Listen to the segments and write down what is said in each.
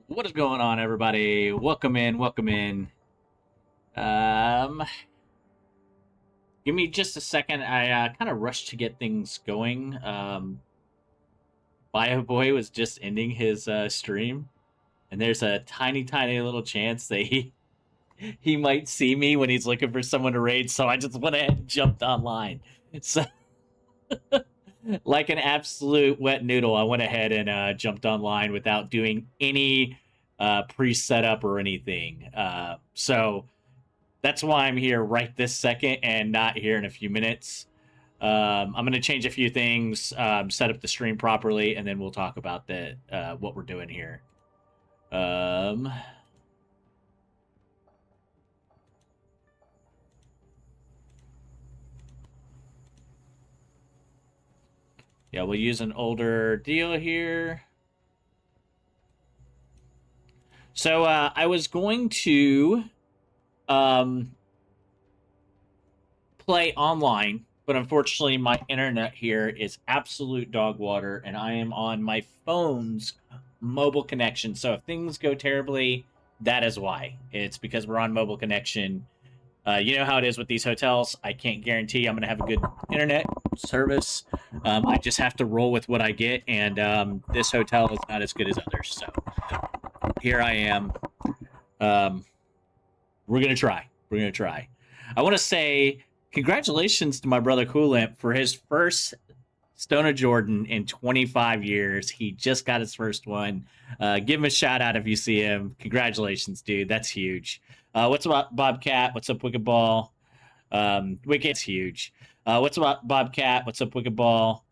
What is going on, everybody? Welcome in, welcome in. Um, Give me just a second. I kind of rushed to get things going. Bio Boy was just ending his stream, and there's a tiny, tiny little chance that he might see me when he's looking for someone to raid. So I just went ahead and jumped online. So, like an absolute wet noodle, I went ahead and jumped online without doing any pre-setup or anything. So that's why I'm here right this second and not here in a few minutes. I'm going to change a few things, set up the stream properly, and then we'll talk about what we're doing here. Yeah, we'll use an older deal here. So I was going to play online, but unfortunately my internet here is absolute dog water, and I am on my phone's mobile connection. So if things go terribly, that is why. It's because we're on mobile connection. You know how it is with these hotels. I can't guarantee I'm going to have a good internet service. I just have to roll with what I get, and this hotel is not as good as others. So here I am. We're going to try. We're going to try. I want to say congratulations to my brother Coolamp for his first Stoner Jordan in 25 years. He just got his first one. Give him a shout out if you see him. Congratulations, dude. That's huge. What's about Bobcat? What's up, Wicked Ball? Wicked's huge. What's about Bobcat? What's up, Wicked Ball?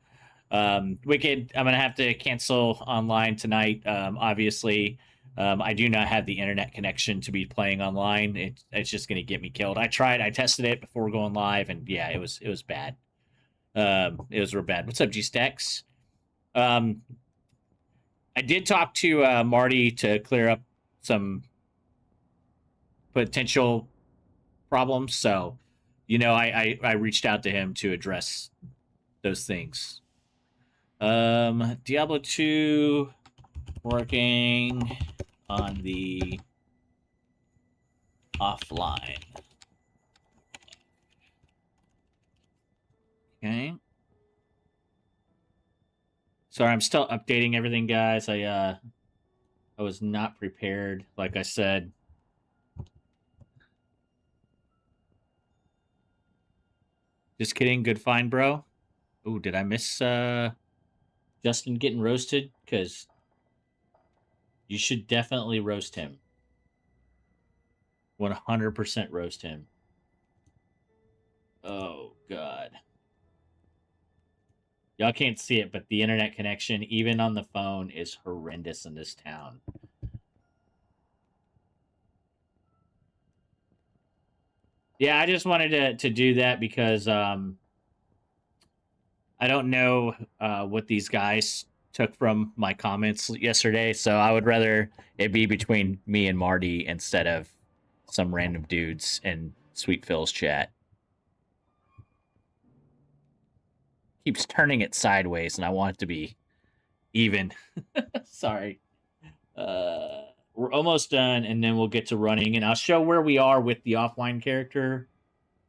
Wicked, I'm going to have to cancel online tonight, obviously. I do not have the internet connection to be playing online. It's just going to get me killed. I tested it before going live, and yeah, it was bad. It was real bad. What's up, G Stacks? I did talk to Marty to clear up some potential problems. So, I reached out to him to address those things. Diablo 2 working on the offline. Okay. Sorry, I'm still updating everything, guys. I was not prepared, like I said. Just kidding. Good find, bro. Ooh, did I miss Justin getting roasted? Because you should definitely roast him. 100% roast him. Oh, God. Y'all can't see it, but the internet connection, even on the phone, is horrendous in this town. Yeah, I just wanted to do that because I don't know what these guys took from my comments yesterday, so I would rather it be between me and Marty instead of some random dudes in Sweet Phil's chat. Keeps turning it sideways, and I want it to be even. Sorry. We're almost done, and then we'll get to running, and I'll show where we are with the offline character,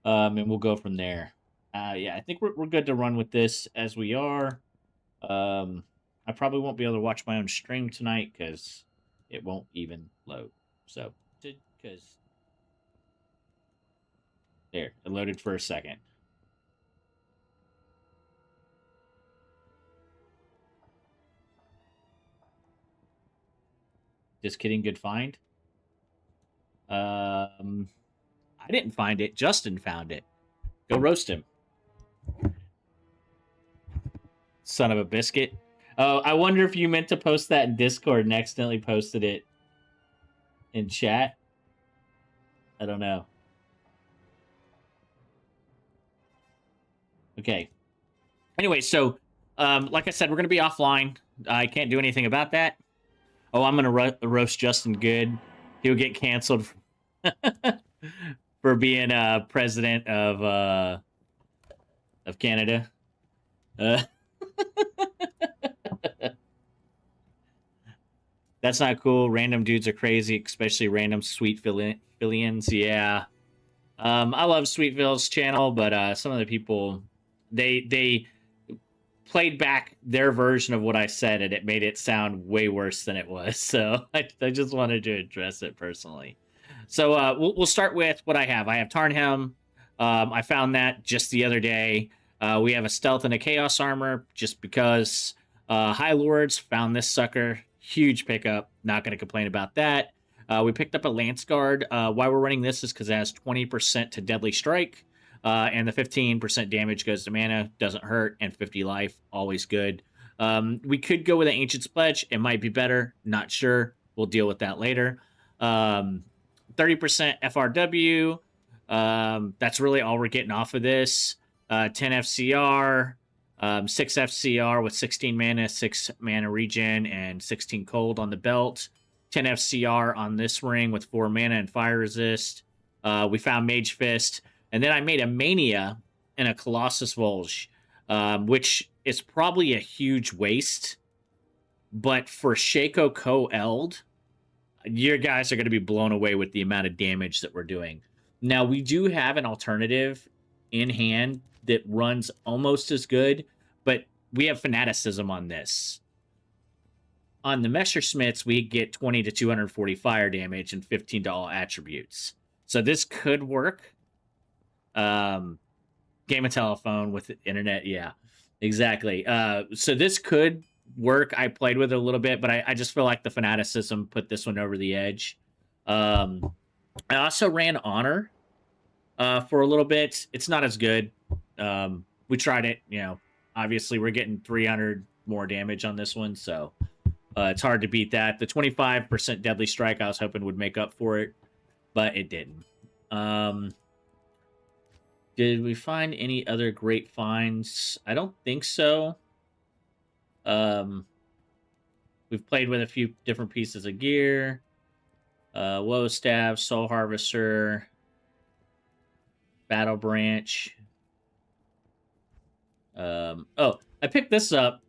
and we'll go from there. Yeah, I think we're good to run with this as we are. I probably won't be able to watch my own stream tonight because it won't even load. So, because there, it loaded for a second. Just kidding. Good find. I didn't find it. Justin found it. Go roast him. Son of a biscuit. Oh, I wonder if you meant to post that in Discord and accidentally posted it in chat. I don't know. Okay. Anyway, so like I said, we're gonna be offline. I can't do anything about that. Oh, I'm gonna roast Justin Good. He'll get canceled for being president of Canada. Uh, That's not cool. Random dudes are crazy, especially random sweet Fillions. Yeah. I love Sweetville's channel, but some of the people they played back their version of what I said, and it made it sound way worse than it was. So I just wanted to address it personally. So we'll start with what I have. I have Tarnhelm. I found that just the other day. We have a stealth and a chaos armor, just because High Lords found this sucker. Huge pickup. Not going to complain about that. We picked up a Lance Guard. Why we're running this is because it has 20% to Deadly Strike, and the 15% damage goes to mana, doesn't hurt, and 50 life, always good. We could go with an Ancient's Pledge. It might be better. Not sure. We'll deal with that later. 30% FRW. That's really all we're getting off of this. 10 FCR, 6 FCR with 16 mana, 6 mana regen, and 16 cold on the belt. 10 FCR on this ring with 4 mana and fire resist. We found Mage Fist. And then I made a Mania and a Colossus Volge, which is probably a huge waste. But for Shaco Co-Eld, your guys are going to be blown away with the amount of damage that we're doing. Now, we do have an alternative in hand that runs almost as good, but we have Fanaticism on this. On the Messersmiths, we get 20 to 240 fire damage and 15 to all attributes. So this could work. Game of telephone with the internet, yeah, exactly. So this could work. I played with it a little bit, but I just feel like the Fanaticism put this one over the edge. I also ran Honor for a little bit. It's not as good. We tried it, obviously we're getting 300 more damage on this one, so it's hard to beat that. The 25% Deadly Strike I was hoping would make up for it, but it didn't. Did we find any other great finds? I don't think so. We've played with a few different pieces of gear. Woe Staff, Soul Harvester, Battle Branch. Oh, I picked this up,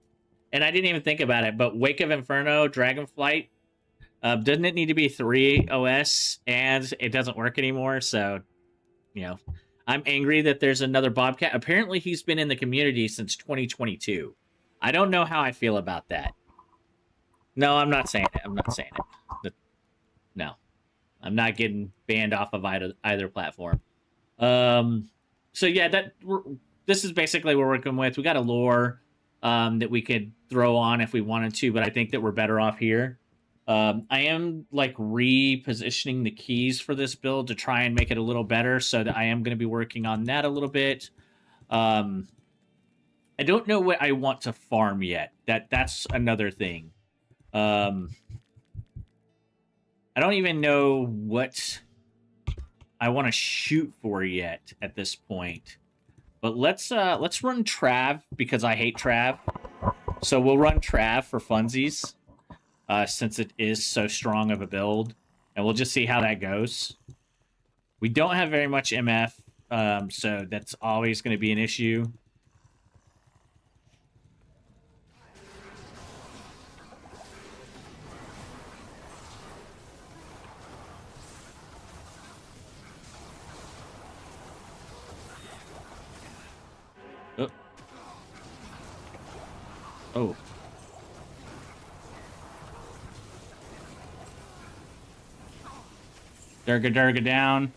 and I didn't even think about it, but Wake of Inferno, Dragonflight, doesn't it need to be 3 OS, and it doesn't work anymore, so, I'm angry that there's another Bobcat. Apparently, he's been in the community since 2022. I don't know how I feel about that. No, I'm not saying it. I'm not saying it. No. I'm not getting banned off of either platform. So yeah, this is basically what we're working with. We got a lore that we could throw on if we wanted to, but I think that we're better off here. I am repositioning the keys for this build to try and make it a little better, so that I am going to be working on that a little bit. I don't know what I want to farm yet. That's another thing. I don't even know what I want to shoot for yet at this point. But let's run Trav, because I hate Trav. So we'll run Trav for funsies, since it is so strong of a build, and we'll just see how that goes. We don't have very much MF, so that's always going to be an issue. Oh. Durga down.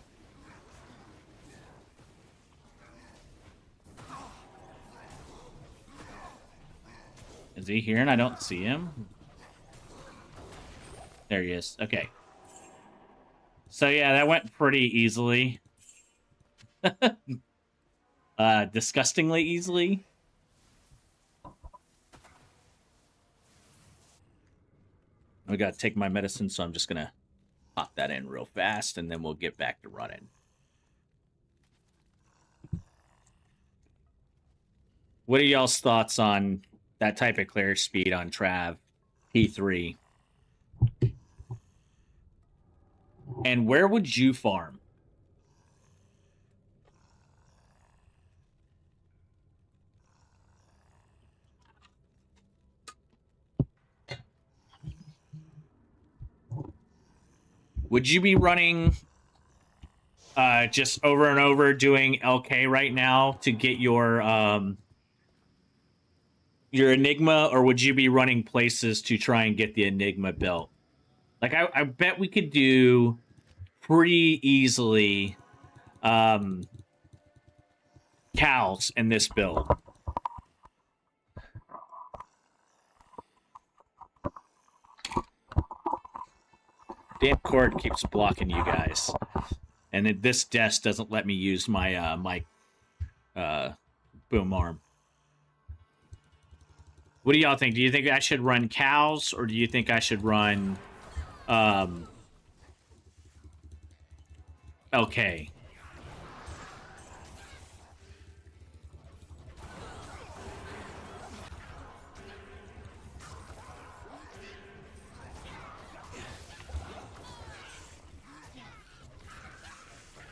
Is he here and I don't see him? There he is. Okay. So yeah, that went pretty easily. Disgustingly easily. I gotta take my medicine, so I'm just gonna pop that in real fast, and then we'll get back to running. What are y'all's thoughts on that type of clear speed on Trav P3? And where would you farm? Would you be running just over and over doing LK right now to get your Enigma, or would you be running places to try and get the Enigma built? Like, I bet we could do pretty easily cows in this build. Damn cord keeps blocking you guys. And this desk doesn't let me use my boom arm. What do y'all think? Do you think I should run cows, or do you think I should run LK?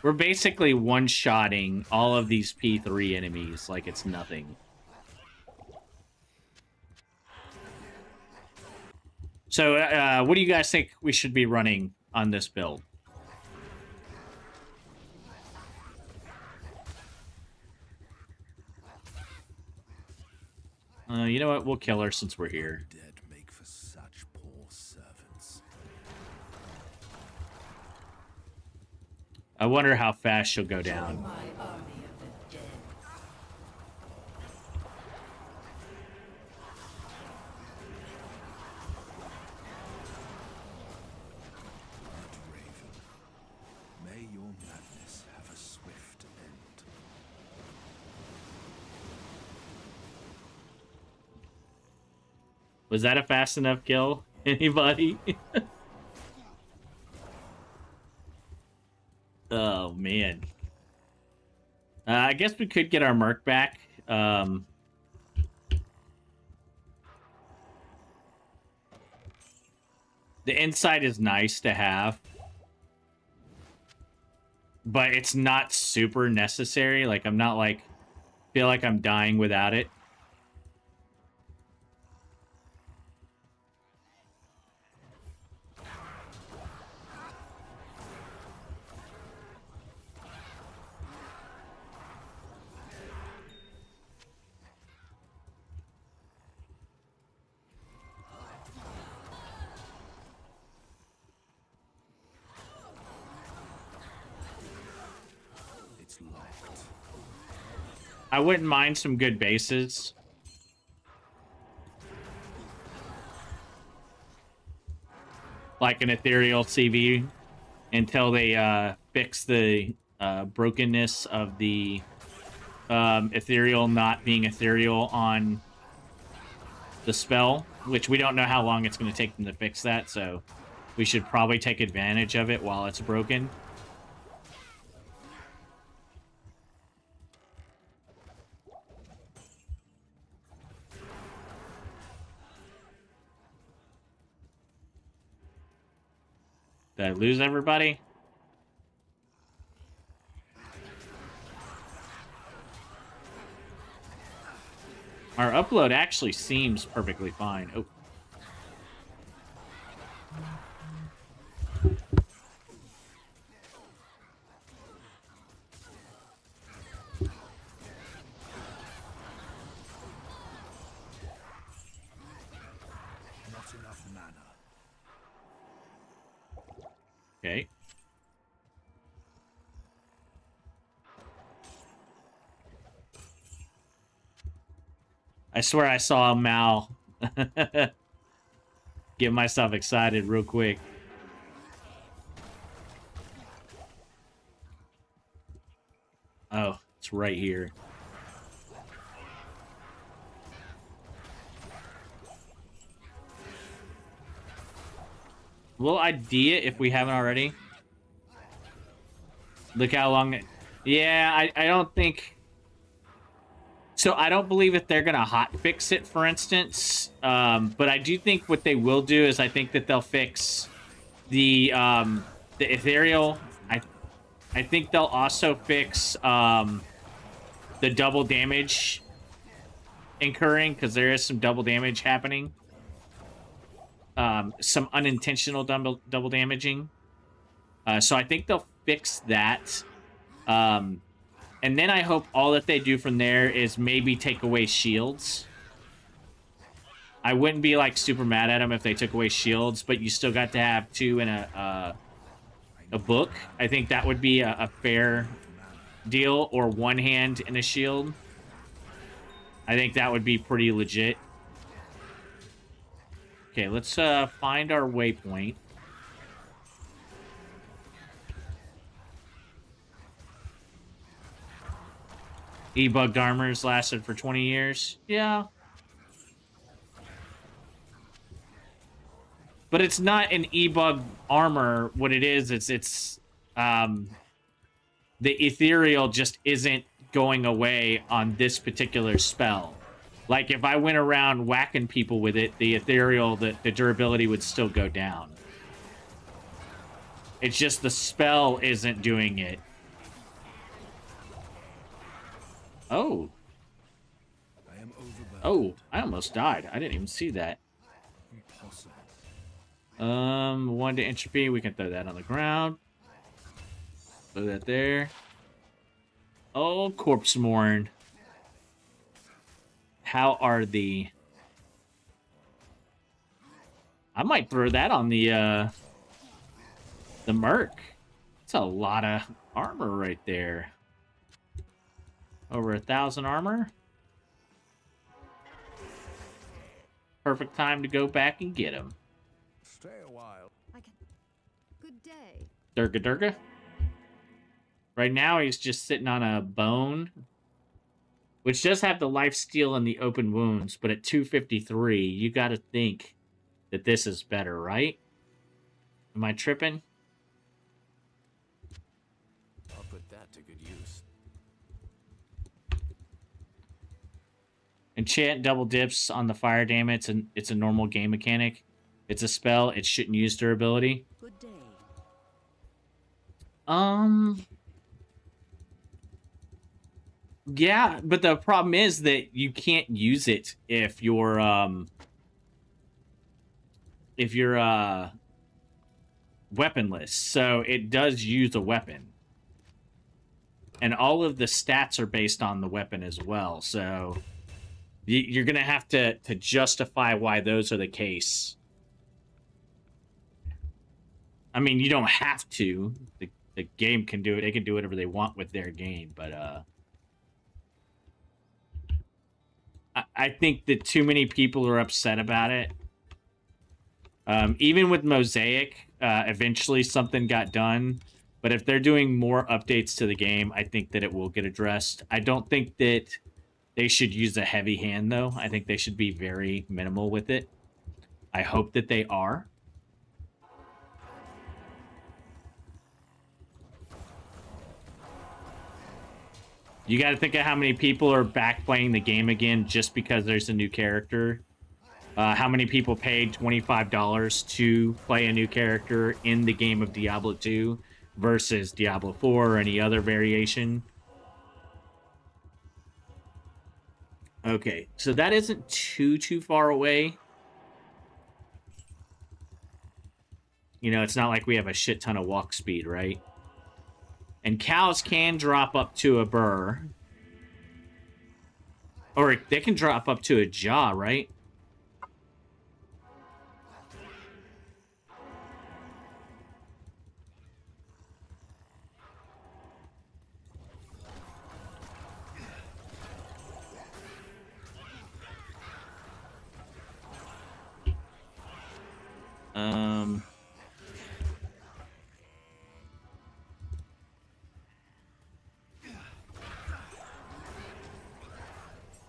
We're basically one-shotting all of these P3 enemies like it's nothing. So, what do you guys think we should be running on this build? You know what? We'll kill her since we're here. I wonder how fast she'll go down. May your madness have a swift end. Was that a fast enough kill? Anybody? Oh, man. I guess we could get our Merc back. The inside is nice to have. But it's not super necessary. Like, I'm not, like, feel like I'm dying without it. I wouldn't mind some good bases. Like an ethereal CV until they fix the brokenness of the ethereal not being ethereal on the spell, which we don't know how long it's going to take them to fix that, so we should probably take advantage of it while it's broken. Did I lose everybody? Our upload actually seems perfectly fine. Oh. Not enough mana. Okay. I swear I saw Mal get myself excited real quick. Oh, it's right here. Little idea if we haven't already. Look how long it... Yeah, I don't think... So I don't believe that they're going to hotfix it, for instance. But I do think what they will do is I think that they'll fix the ethereal. I think they'll also fix the double damage incurring, because there is some double damage happening. Some unintentional double damaging. So I think they'll fix that. And then I hope all that they do from there is maybe take away shields. I wouldn't be like super mad at them if they took away shields, but you still got to have 2 in a book. I think that would be a fair deal, or 1 hand in a shield. I think that would be pretty legit. Okay, let's find our waypoint. E-bugged armors lasted for 20 years. Yeah. But it's not an e-bug armor. What it is, it's the ethereal just isn't going away on this particular spell. Like, if I went around whacking people with it, the ethereal, the durability would still go down. It's just the spell isn't doing it. Oh. I am overburdened. Oh, I almost died. I didn't even see that. Impossible. 1 to entropy. We can throw that on the ground. Throw that there. Oh, corpse morn. How are the... I might throw that on the Merc. That's a lot of armor right there. Over 1,000 armor. Perfect time to go back and get him. Stay a while. Good day. Durga Durga. Right now he's just sitting on a bone, which does have the lifesteal and the open wounds, but at 253, you got to think that this is better, right? Am I tripping? I'll put that to good use. Enchant double dips on the fire damage, and it's a normal game mechanic. It's a spell. It shouldn't use durability. Good day. Yeah, but the problem is that you can't use it if you're weaponless. So it does use a weapon. And all of the stats are based on the weapon as well. So you're going to have to justify why those are the case. I mean, you don't have to. The game can do it. They can do whatever they want with their game, but I think that too many people are upset about it. Even with Mosaic, eventually something got done. But if they're doing more updates to the game, I think that it will get addressed. I don't think that they should use a heavy hand, though. I think they should be very minimal with it. I hope that they are. You got to think of how many people are back playing the game again just because there's a new character. How many people paid $25 to play a new character in the game of Diablo 2 versus Diablo 4 or any other variation. Okay, so that isn't too far away. You know, it's not like we have a shit ton of walk speed, right? And cows can drop up to a burr. Or they can drop up to a jaw, right?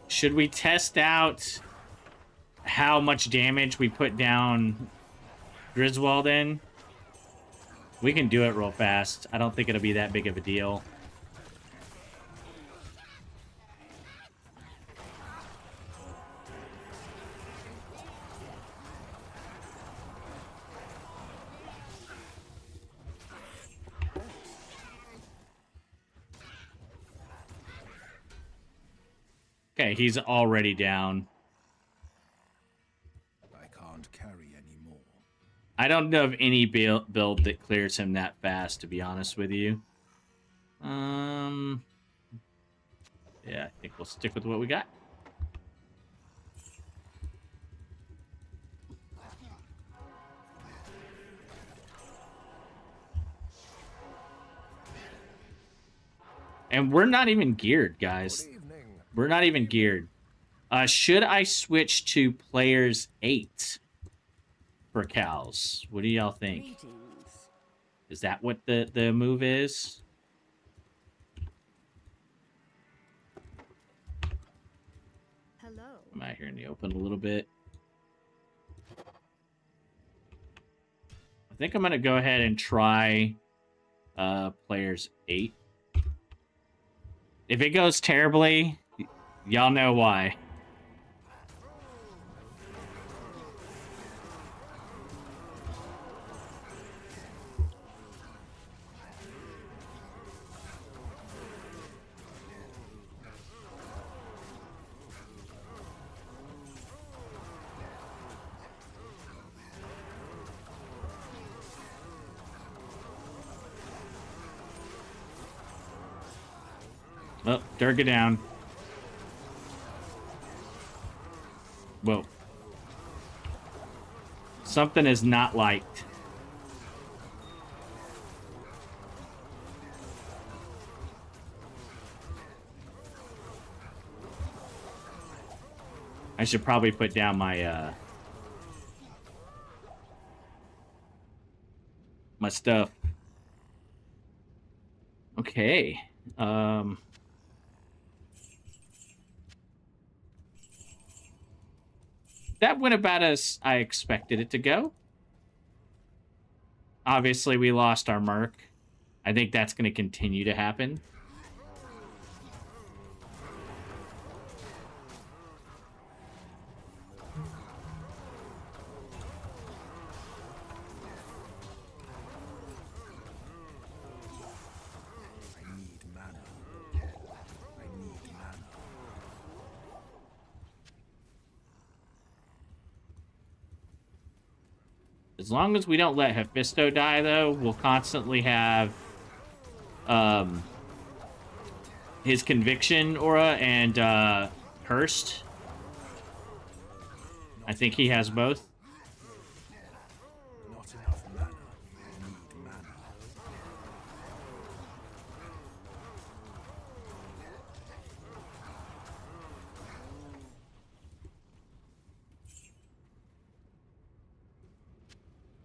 Should we test out how much damage we put down Griswold in? We can do it real fast. I don't think it'll be that big of a deal. Okay, he's already down. I can't carry anymore. I don't know of any build that clears him that fast, to be honest with you. Yeah, I think we'll stick with what we got. And we're not even geared, guys. We're not even geared. Should I switch to players 8 for cows? What do y'all think? Is that what the move is? Hello. I'm out here in the open a little bit. I think I'm going to go ahead and try players 8. If it goes terribly, y'all know why. Oh, Durga down. Whoa. Something is not liked. I should probably put down my my stuff. Okay. That went about as I expected it to go. Obviously, we lost our Merc. I think that's going to continue to happen. As long as we don't let Hephisto die, though, we'll constantly have his Conviction aura and Cursed. I think he has both. Not enough mana. I need mana.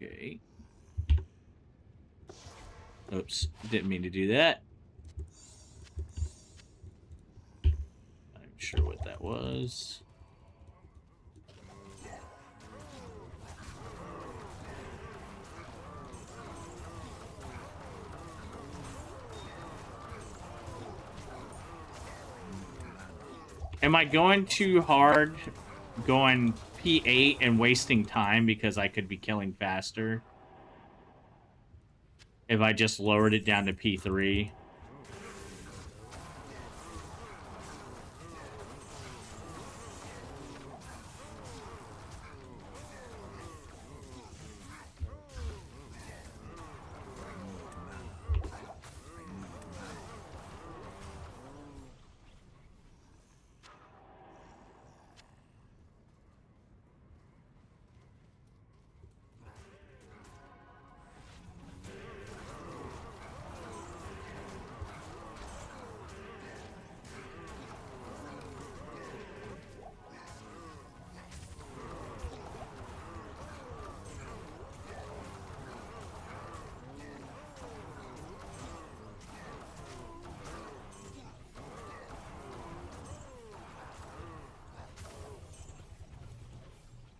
Okay. Oops, didn't mean to do that. I'm sure what that was. Am I going too hard going P8 and wasting time because I could be killing faster if I just lowered it down to P3?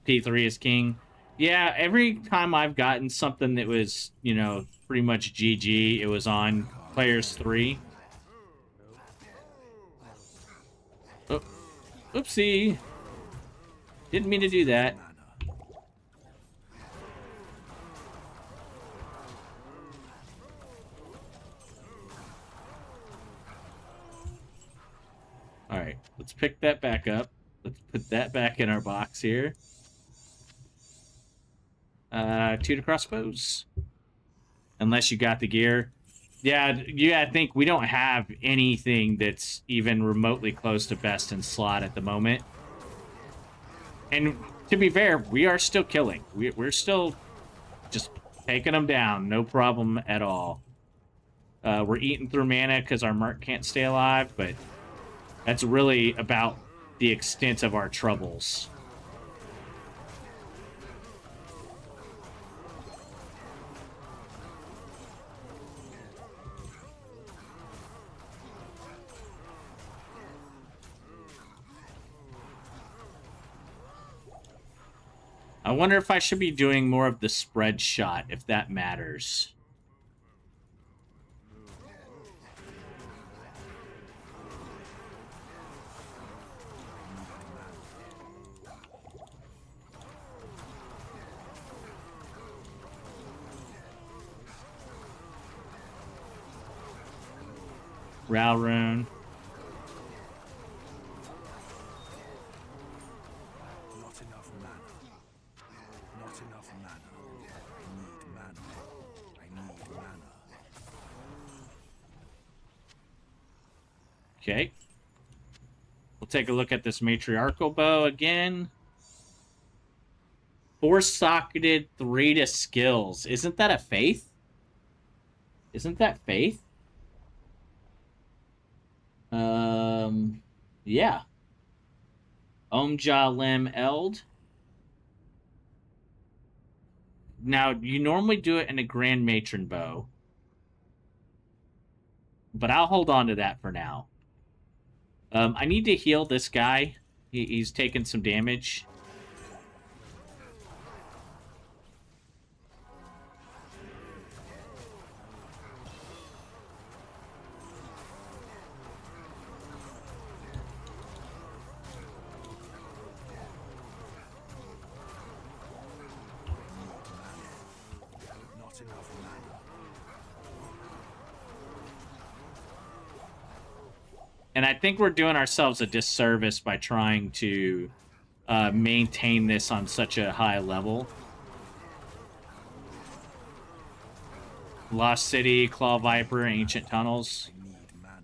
P3 is king. Yeah, every time I've gotten something that was, you know, pretty much GG, it was on players 3. Oh, oopsie. Didn't mean to do that. All right, let's pick that back up. Let's put that back in our box here. 2 to crossbows. Unless you got the gear. Yeah, I think we don't have anything that's even remotely close to best in slot at the moment. And to be fair, we are still killing. We're still just taking them down. No problem at all. We're eating through mana because our merc can't stay alive, but that's really about the extent of our troubles. I wonder if I should be doing more of the spread shot, if that matters. Ralrune. Not enough mana. Not enough mana. I need mana. I need mana. Okay. We'll take a look at this matriarchal bow again. 4-socketed, 3 to skills. Isn't that a faith? Isn't that faith? Yeah. Omja Lim Eld. Now, you normally do it in a Grand Matron bow. But I'll hold on to that for now. I need to heal this guy. He's taken some damage. Not enough mana. And I think we're doing ourselves a disservice by trying to maintain this on such a high level. Lost City, Claw Viper, Ancient Tunnels. I need mana. I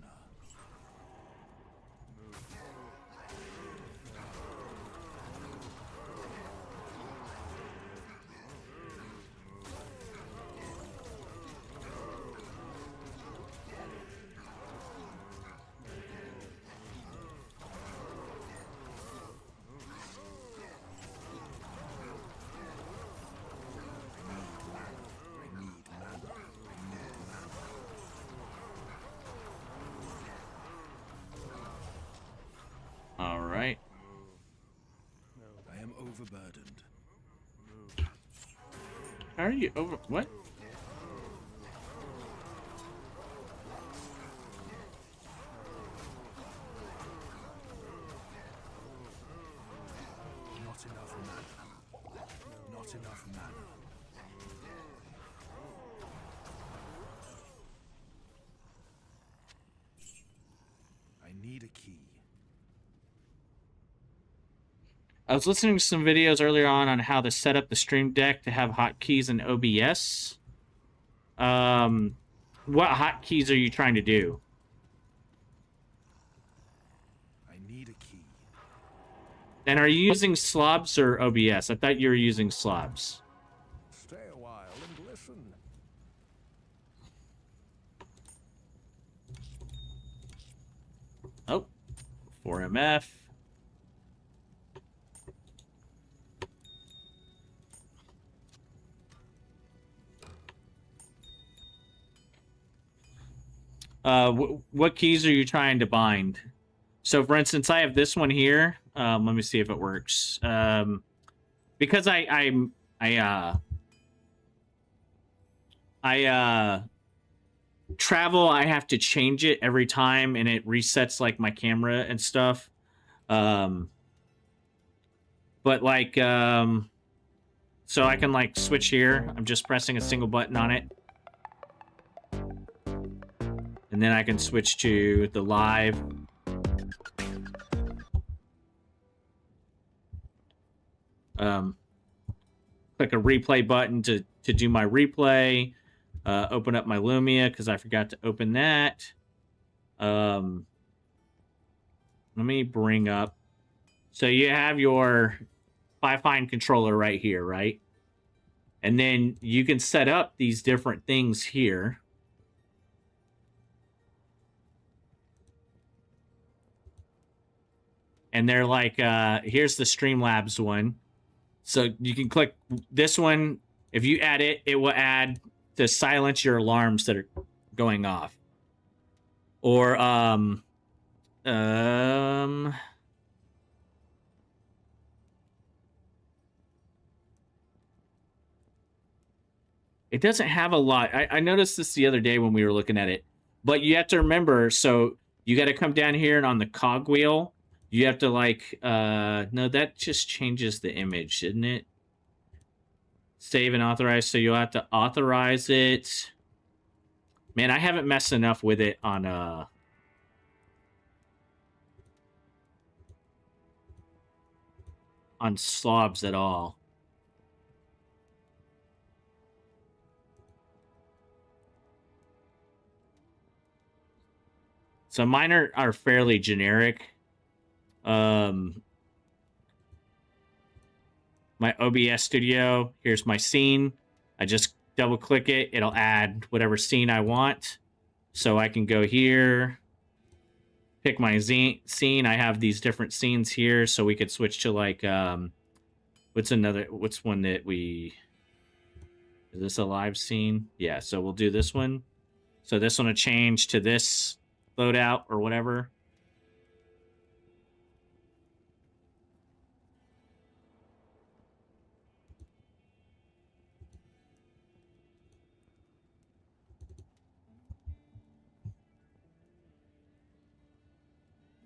need mana. All right. I am overburdened. How are you over? What? Not enough mana. Not enough mana. I need a key. I was listening to some videos earlier on how to set up the Stream Deck to have hotkeys in OBS. What hotkeys are you trying to do? I need a key. And are you using slobs or OBS? I thought you were using slobs. Stay a while and listen. Oh, 4MF. What keys are you trying to bind? So, for instance, I have this one here. Let me see if it works. Because I travel, I have to change it every time, and it resets like my camera and stuff. But like, so I can like switch here. I'm just pressing a single button on it. And then I can switch to the live. Click click a replay button to do my replay. Open up my Lumia because I forgot to open that. Let me bring up. So you have your Fi-Fine controller right here, right? And then you can set up these different things here. And they're like, here's the Streamlabs one. So you can click this one. If you add it, it will add to silence your alarms that are going off. Or, it doesn't have a lot. I noticed this the other day when we were looking at it. But you have to remember, so you got to come down here and on the cogwheel, you have to like, no, that just changes the image, isn't it? Save and authorize, so you'll have to authorize it. Man, I haven't messed enough with it on slobs at all. So mine are fairly generic. My OBS studio, here's my scene. I just double click it, it'll add whatever scene I want. So I can go here, pick my scene. I have these different scenes here, so we could switch to like, what's one that we, is this a live scene? Yeah, so we'll do this one. So this one will change to this loadout or whatever.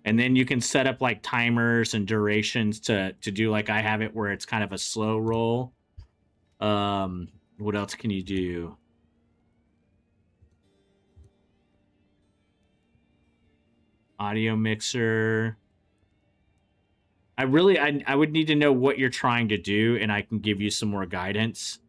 And then you can set up like timers and durations to do like I have it where it's kind of a slow roll. What else can you do? Audio mixer. I would need to know what you're trying to do, and I can give you some more guidance.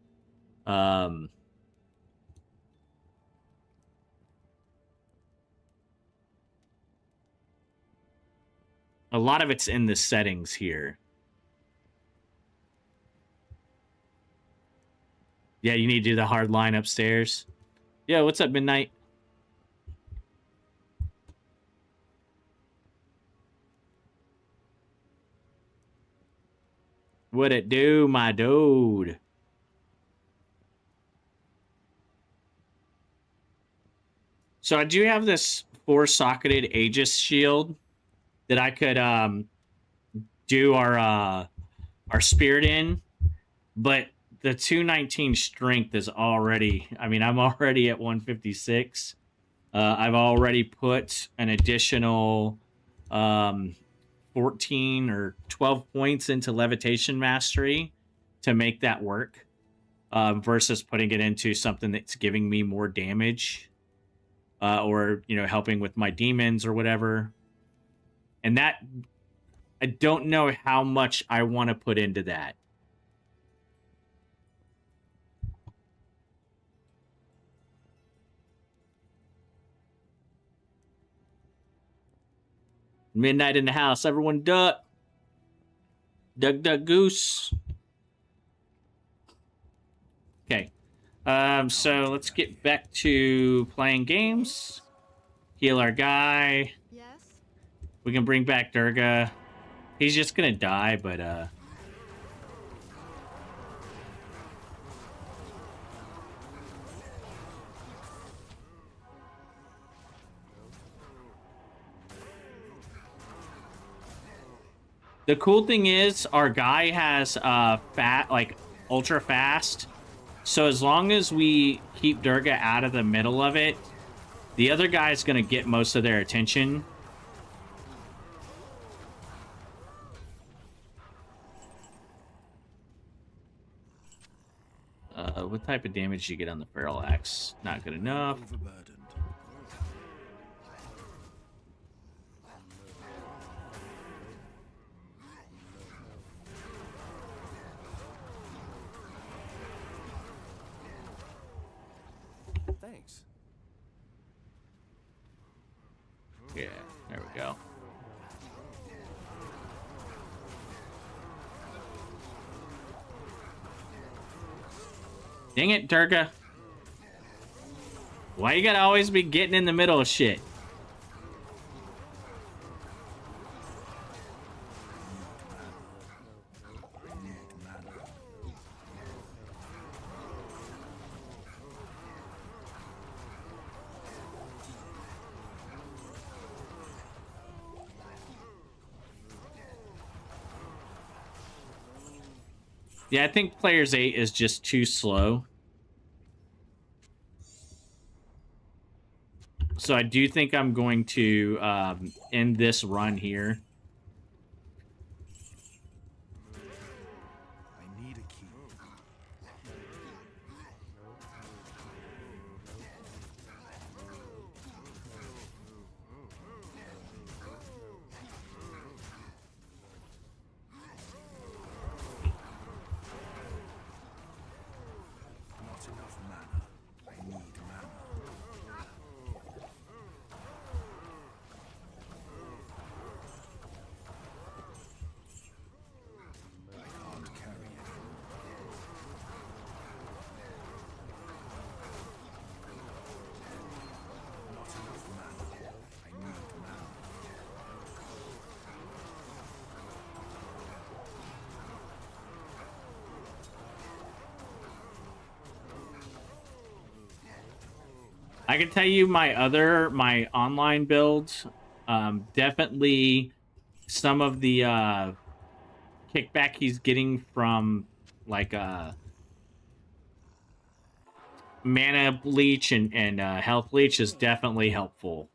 A lot of it's in the settings here. Yeah, you need to do the hard line upstairs. Yeah, what's up, Midnight? What it do, my dude? So I do have this 4-socketed Aegis shield that I could do our spirit in, but the 219 strength is already, I mean, I'm already at 156. I've already put an additional 14 or 12 points into levitation mastery to make that work, versus putting it into something that's giving me more damage, or, you know, helping with my demons or whatever. And that, I don't know how much I want to put into that. Midnight in the house. Everyone duck. Duck, duck, goose. Okay. So let's get back to playing games. Heal our guy. Yes? We can bring back Durga. He's just gonna die, but the cool thing is our guy has ultra fast. So as long as we keep Durga out of the middle of it, the other guy is gonna get most of their attention. What type of damage do you get on the feral axe? Not good enough. Overburdened. Thanks. Yeah, there we go. Dang it, Durga. Why you gotta always be getting in the middle of shit? Yeah, I think Players 8 is just too slow. So I do think I'm going to end this run here. I need a key. Not enough mana. I need mana. I can't carry it. Not enough mana. I need mana. I can tell you my online builds, definitely some of the kickback he's getting from like mana bleach and health leech is definitely helpful.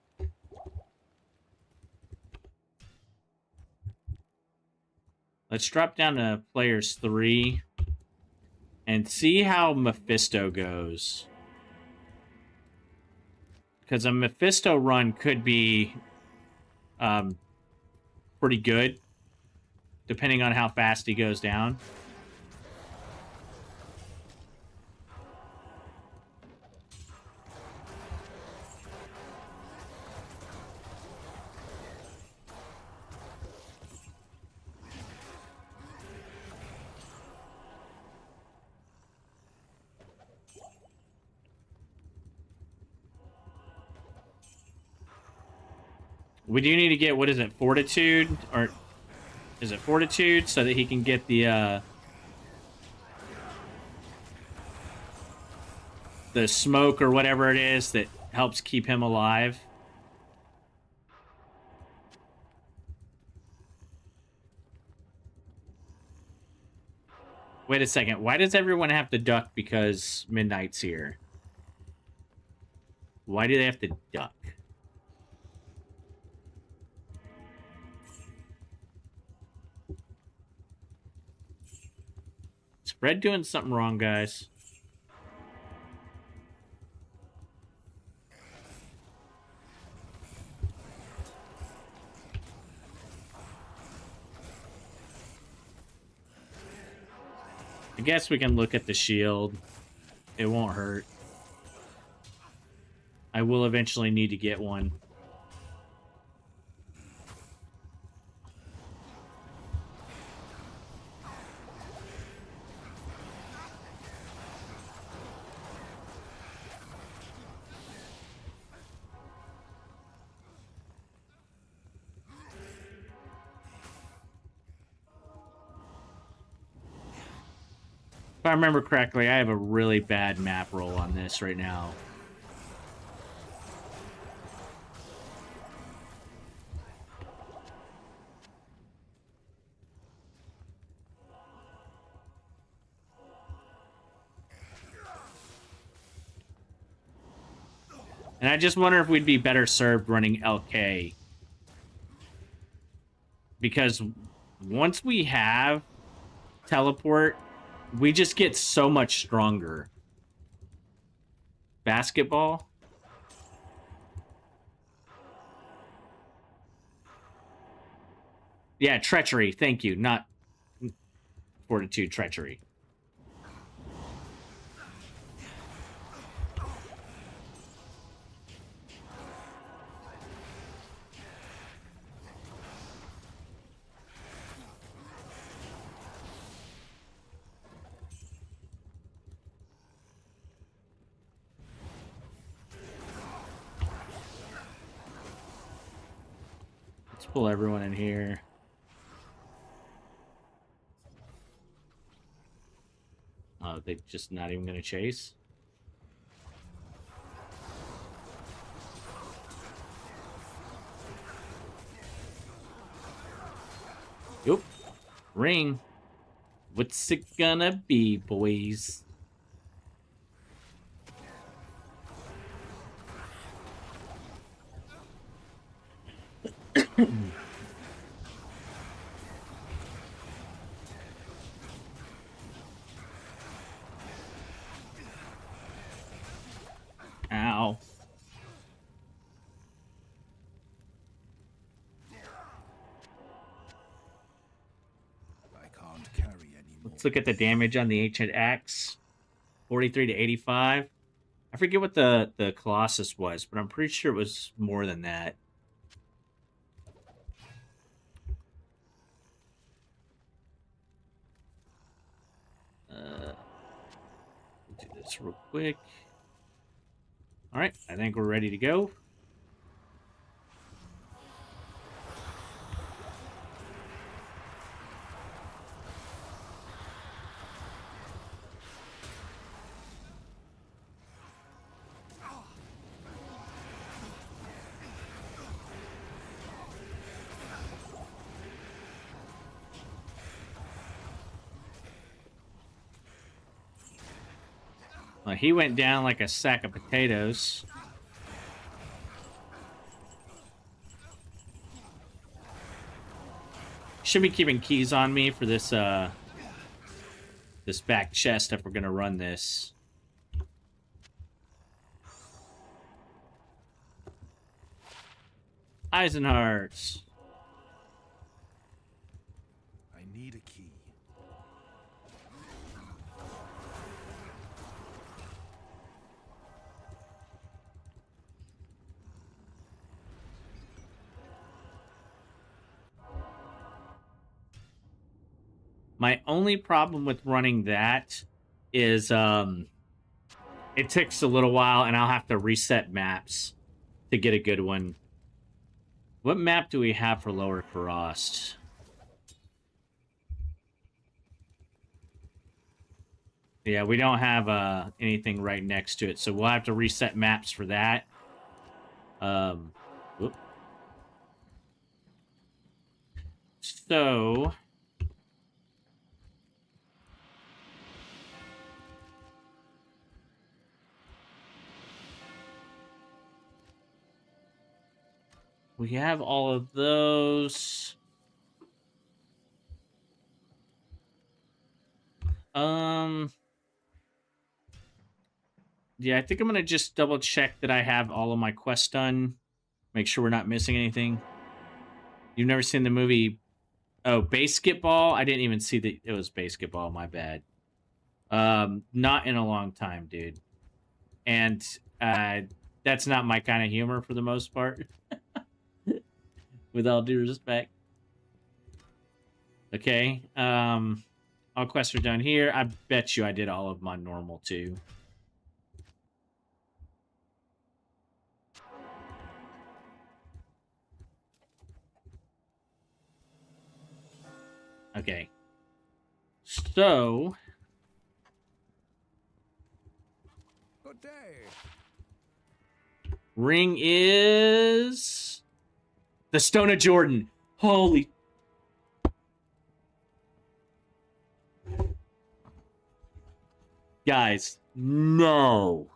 Let's drop down to Players 3 and see how Mephisto goes. Because a Mephisto run could be pretty good, depending on how fast he goes down. We do need to get, what is it, Fortitude? Or is it Fortitude? So that he can get the smoke or whatever it is that helps keep him alive. Wait a second. Why does everyone have to duck because midnight's here? Why do they have to duck? Is Fred doing something wrong, guys? I guess we can look at the shield. It won't hurt. I will eventually need to get one. If I remember correctly, I have a really bad map roll on this right now. And I just wonder if we'd be better served running LK. Because once we have teleport, we just get so much stronger. Basketball? Yeah, treachery. Thank you. Not fortitude, treachery. pull everyone in here. Oh, they're just not even going to chase? Yep. Ring. What's it gonna be, boys? Ow. I can't carry anymore. Let's look at the damage on the Ancient Axe. 43 to 85. I forget what the Colossus was, but I'm pretty sure it was more than that. Do this real quick. All right, I think we're ready to go. Well, he went down like a sack of potatoes. Should be keeping keys on me for this this back chest if we're gonna run this. Eisenharts. I need a key. My only problem with running that is it takes a little while and I'll have to reset maps to get a good one. What map do we have for Lower Frost? Yeah, we don't have anything right next to it, so we'll have to reset maps for that. Whoop. So we have all of those. Yeah, I think I'm gonna just double check that I have all of my quests done. Make sure we're not missing anything. You've never seen the movie? Oh, Basketball? I didn't even see that it was Basketball. My bad. Not in a long time, dude. And that's not my kind of humor for the most part. With all due respect. Okay. All quests are done here. I bet you I did all of them on normal too. Okay. So Good day. ring is the Stone of Jordan. Holy. Guys, no.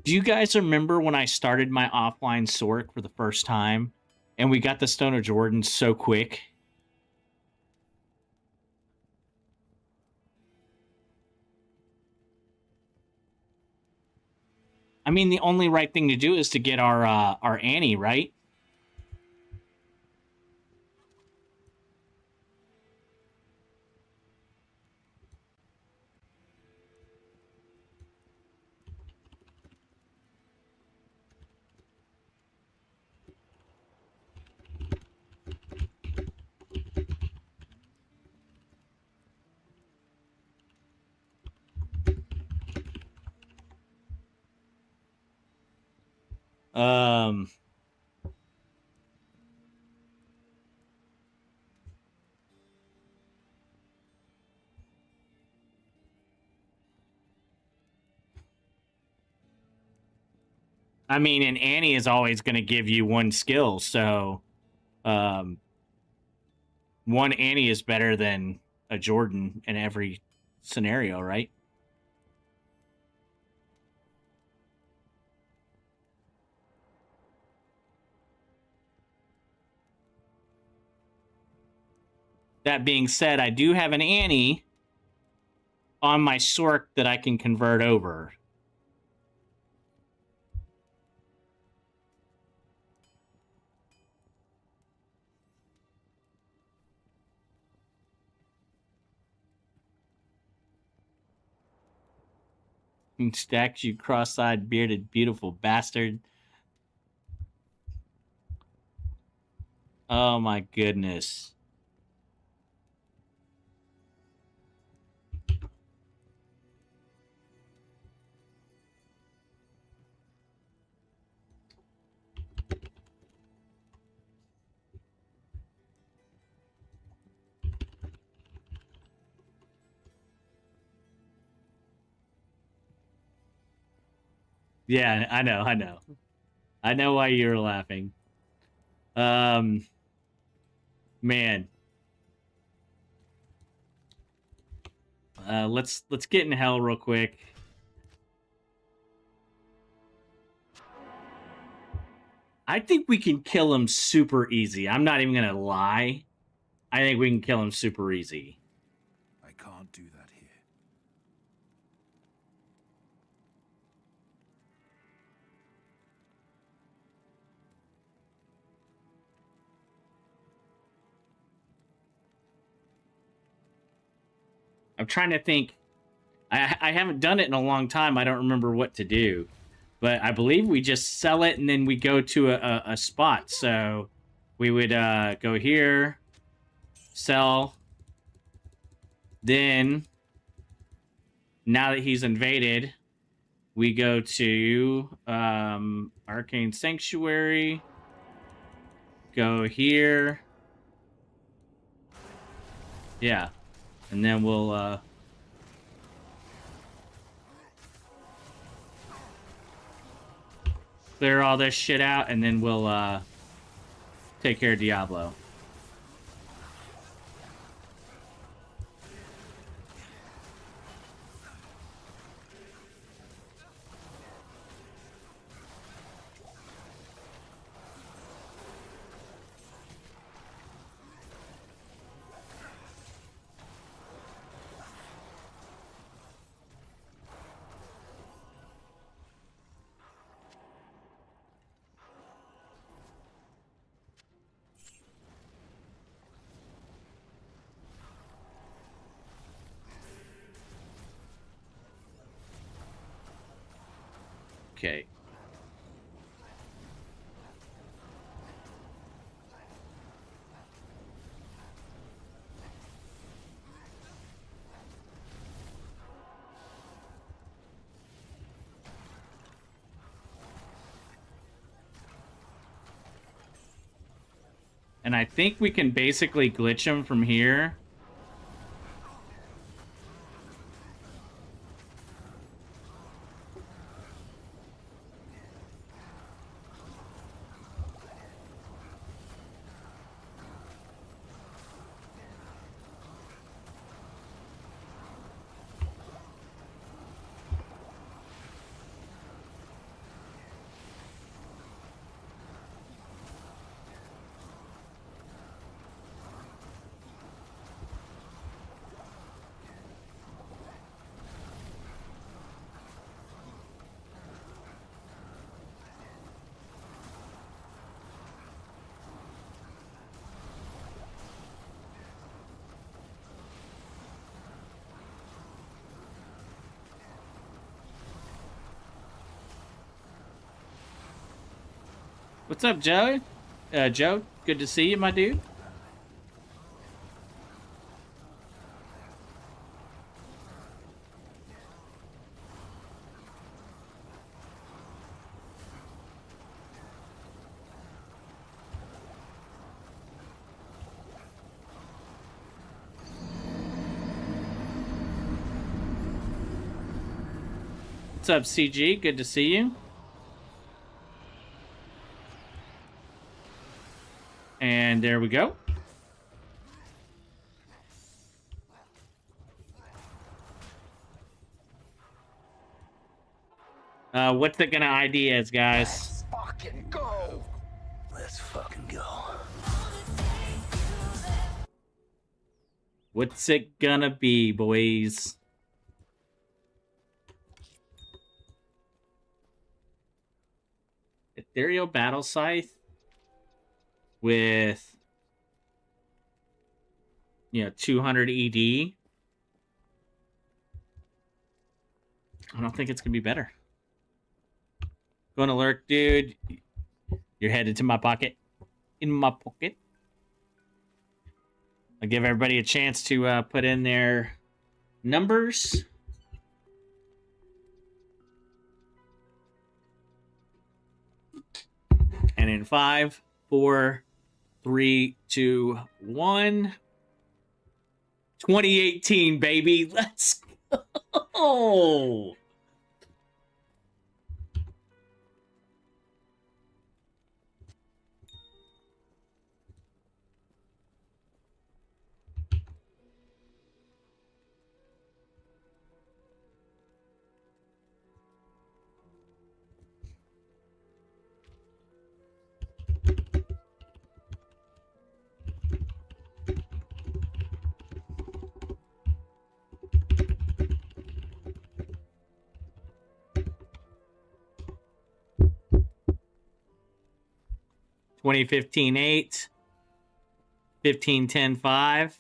Do you guys remember when I started my offline Sork for the first time and we got the Stone of Jordan so quick? I mean, the only right thing to do is to get our Annie, right? Um, I mean, and Annie is always going to give you one skill, so um, one Annie is better than a Jordan in every scenario, right? That being said, I do have an Annie on my Sork that I can convert over. Stacks, you cross-eyed, bearded, beautiful bastard. Oh my goodness. Yeah, I know. I know why you're laughing. Man. Let's get in hell real quick. I think we can kill him super easy. I'm not even gonna lie. I think we can kill him super easy. I can't do that here. I'm trying to think. I haven't done it in a long time. I don't remember what to do. But I believe we just sell it and then we go to a spot. So we would go here, sell. Then, now that he's invaded, we go to Arcane Sanctuary. Go here. Yeah. And then we'll clear all this shit out, and then we'll take care of Diablo. Okay. And I think we can basically glitch him from here. What's up, Joe? Joe, good to see you, my dude. What's up, CG? Good to see you. And there we go. What's it gonna ID as, guys? Let's fucking go. Let's fucking go. What's it gonna be, boys? Ethereal Battle Scythe with 200 ED. I don't think it's gonna be better. Going to lurk, dude. You're headed to my pocket. In my pocket. I'll give everybody a chance to put in their numbers. And in 5, 4, 3, 2, 1. 2018, baby. Let's go. Twenty 15 8, 15 10 5.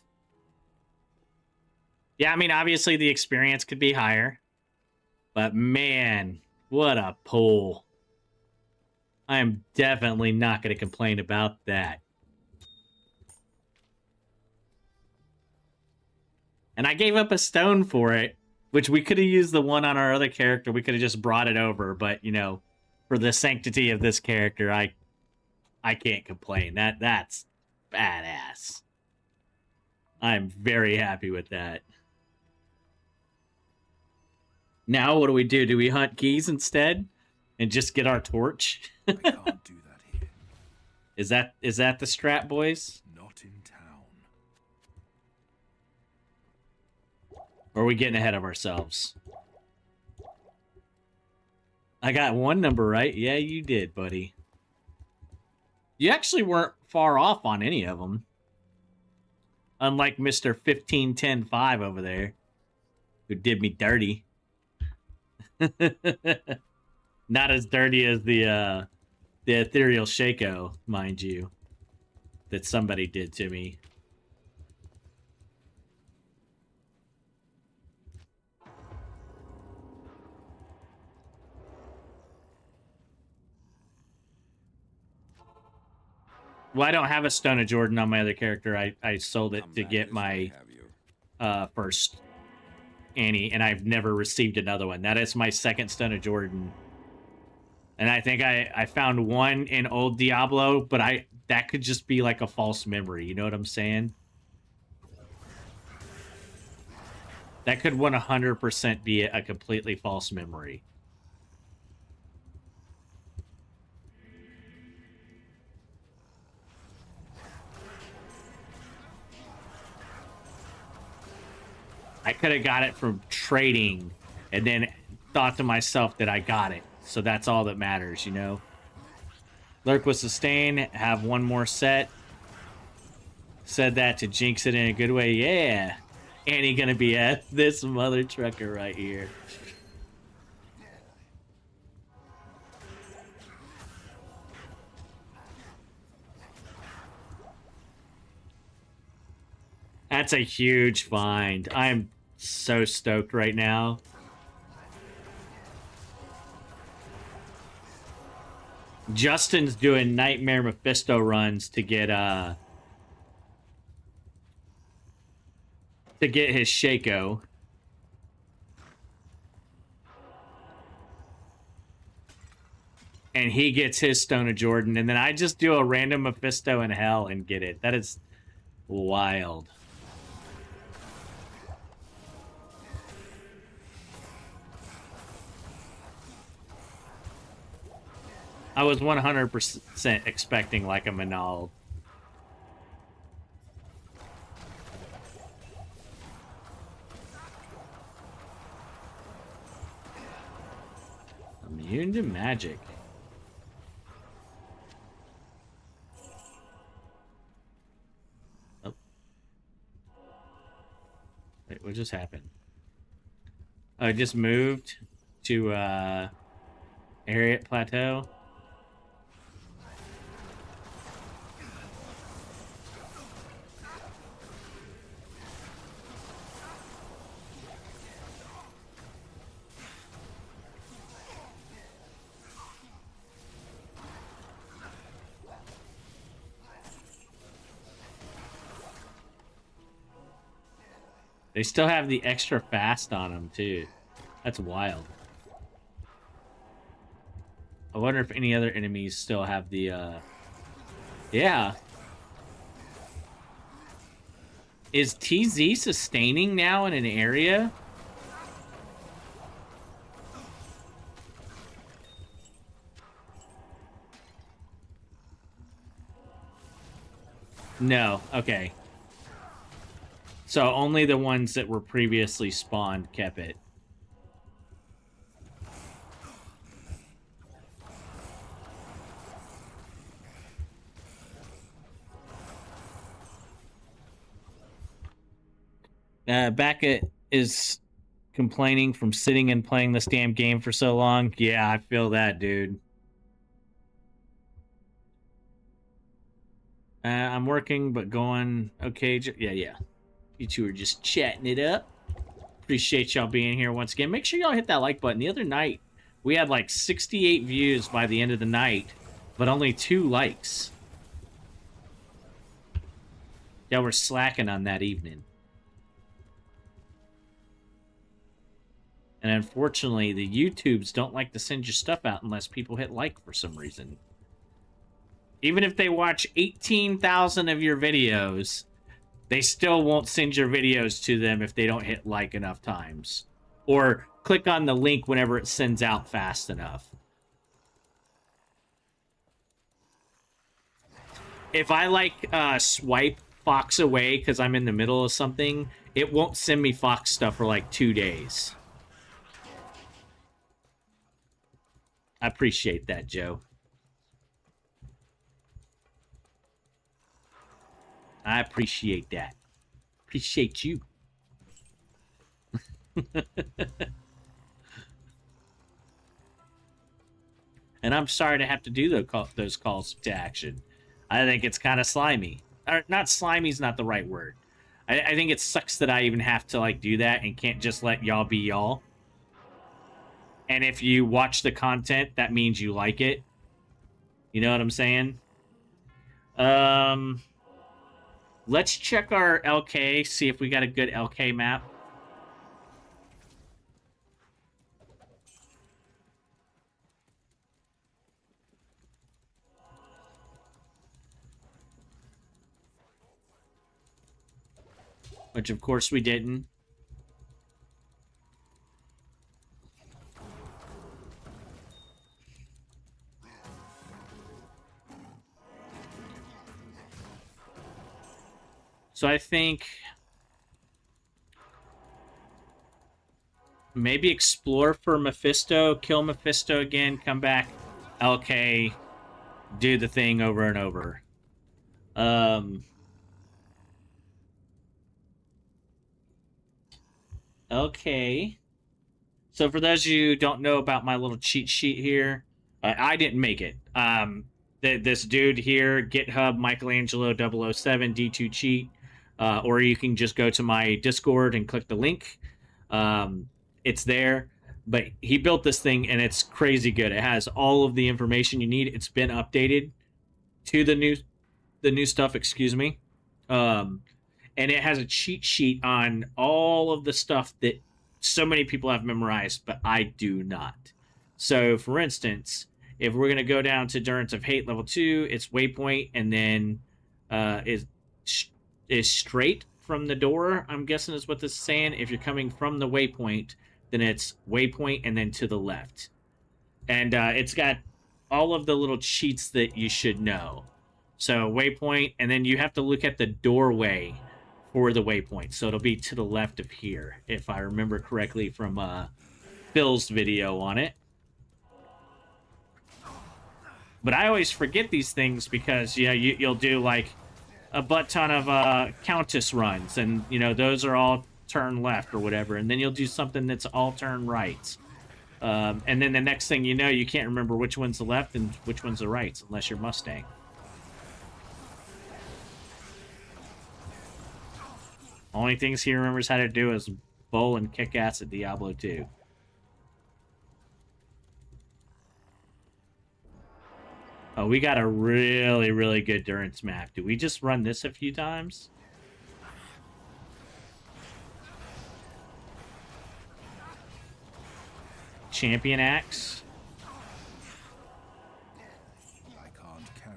Yeah, I mean, obviously the experience could be higher, but man, what a pull. I am definitely not going to complain about that. And I gave up a stone for it, which we could have used the one on our other character. We could have just brought it over, but for the sanctity of this character, I can't complain. That's badass. I'm very happy with that. Now what do we do? Do we hunt keys instead and just get our torch? I can't do that here. Is that the strat, boys? Not in town. Or are we getting ahead of ourselves? I got one number right. Yeah, you did, buddy. You actually weren't far off on any of them. Unlike Mr. 1510-5 over there, who did me dirty. Not as dirty as the ethereal Shaco, mind you, that somebody did to me. Well, I don't have a Stone of Jordan on my other character. I sold it to get my first Annie, and I've never received another one. That is my second Stone of Jordan. And I think I found one in old Diablo, but that could just be like a false memory. You know what I'm saying? That could 100% be a completely false memory. I could have got it from trading and then thought to myself that I got it. So that's all that matters, you know? Lurk with sustain, have one more set. Said that to jinx it in a good way. Yeah. Annie gonna be at this mother trucker right here. That's a huge find. I'm so stoked right now. Justin's doing Nightmare Mephisto runs to get his Shaco. And he gets his Stone of Jordan, and then I just do a random Mephisto in hell and get it. That is wild. I was 100% expecting like a Manal. Immune to magic. Oh. Wait, what just happened? Oh, I just moved to Harriet Plateau. They still have the extra fast on them, too. That's wild. I wonder if any other enemies still have the, Yeah. Is TZ sustaining now in an area? No. Okay. So only the ones that were previously spawned kept it. Beckett is complaining from sitting and playing this damn game for so long. Yeah, I feel that, dude. I'm working, but going okay. Yeah. You two are just chatting it up. Appreciate y'all being here once again. Make sure y'all hit that like button. The other night, we had like 68 views by the end of the night, but only 2 likes. Y'all were slacking on that evening. And unfortunately, the YouTubes don't like to send your stuff out unless people hit like for some reason. Even if they watch 18,000 of your videos, they still won't send your videos to them if they don't hit like enough times. Or click on the link whenever it sends out fast enough. If I swipe Fox away because I'm in the middle of something, it won't send me Fox stuff for like 2 days. I appreciate that, Joe. I appreciate that. Appreciate you. And I'm sorry to have to do those calls to action. I think it's kind of slimy. Or, not slimy's not the right word. I think it sucks that I even have to like do that and can't just let y'all be y'all. And if you watch the content, that means you like it. You know what I'm saying? Let's check our LK, see if we got a good LK map. Which, of course, we didn't. So I think maybe explore for Mephisto, kill Mephisto again, come back, LK, do the thing over and over. Okay. So for those of you who don't know about my little cheat sheet here, I didn't make it. This dude here, GitHub, Michelangelo 007, D2 cheat. Or you can just go to my Discord and click the link. It's there. But he built this thing, and it's crazy good. It has all of the information you need. It's been updated to the new stuff, excuse me. And it has a cheat sheet on all of the stuff that so many people have memorized, but I do not. So, for instance, if we're going to go down to Endurance of Hate level 2, it's Waypoint, and then is straight from the door, I'm guessing is what this is saying. If you're coming from the waypoint, then it's waypoint and then to the left. And it's got all of the little cheats that you should know. So waypoint, and then you have to look at the doorway for the waypoint. So it'll be to the left of here, if I remember correctly from Phil's video on it. But I always forget these things because you'll do like a butt ton of Countess runs, and those are all turn left or whatever, and then you'll do something that's all turn right. And then the next thing you know, you can't remember which one's the left and which one's the right, unless you're Mustang. Only things he remembers how to do is bowl and kick ass at Diablo 2. Oh, we got a really, really good Durance map. Do we just run this a few times? Champion Axe. I can't carry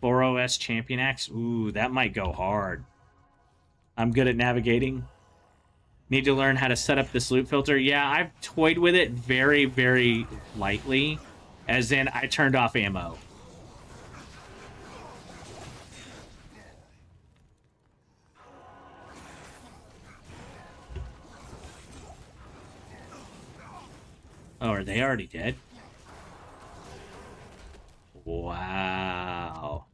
anymore. 4OS Champion Axe. Ooh, that might go hard. I'm good at navigating. Need to learn how to set up this loot filter. Yeah, I've toyed with it very, very lightly. As in, I turned off ammo. Oh, are they already dead? Wow.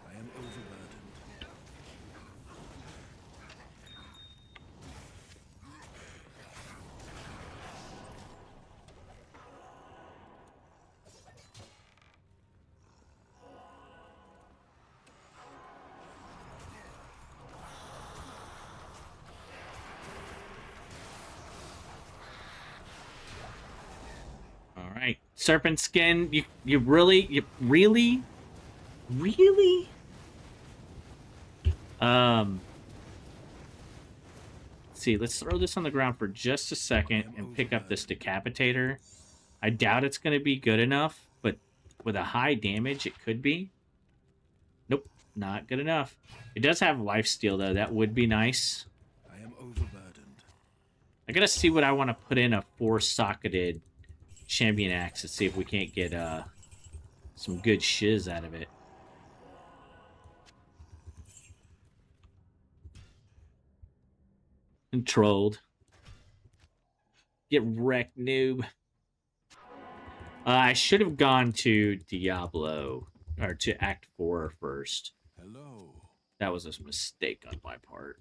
I am overburdened. All right, serpent skin. You really. Let's see. Let's throw this on the ground for just a second and pick up this decapitator. I doubt it's going to be good enough, but with a high damage, it could be. Nope, not good enough. It does have lifesteal though. That would be nice. I am overburdened. I gotta see what I want to put in a 4-socketed champion axe to see if we can't get some good shiz out of it. Controlled. Get wrecked, noob. I should have gone to Diablo, or to Act 4 first. Hello. That was a mistake on my part.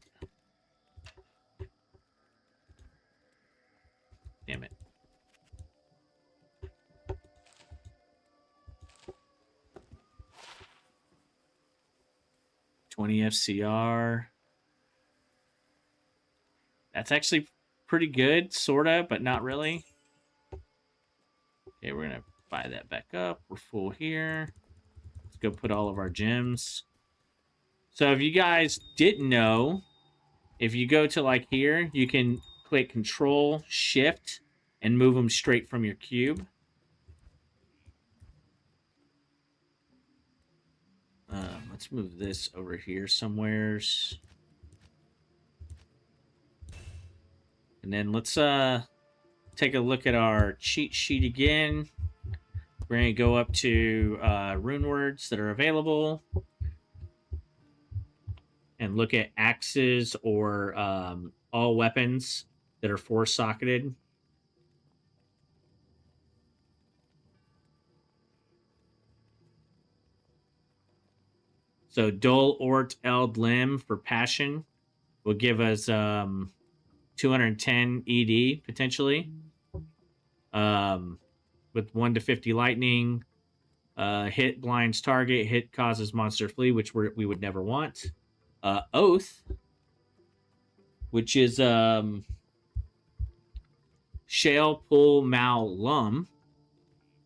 Damn it. $20 FCR. That's actually pretty good, sorta, but not really. Okay, we're gonna buy that back up. We're full here. Let's go put all of our gems. So if you guys didn't know, if you go to like here, you can click Control Shift and move them straight from your cube. Let's move this over here somewheres. And then let's take a look at our cheat sheet again. We're going to go up to rune words that are available and look at axes or all weapons that are 4-socketed. So Dol Ort Eld Lim for Passion will give us 210 ED potentially. With 1 to 50 lightning. Hit blinds target. Hit causes monster flee, which we would never want. Oath, which is Shale Pull Mal Lum.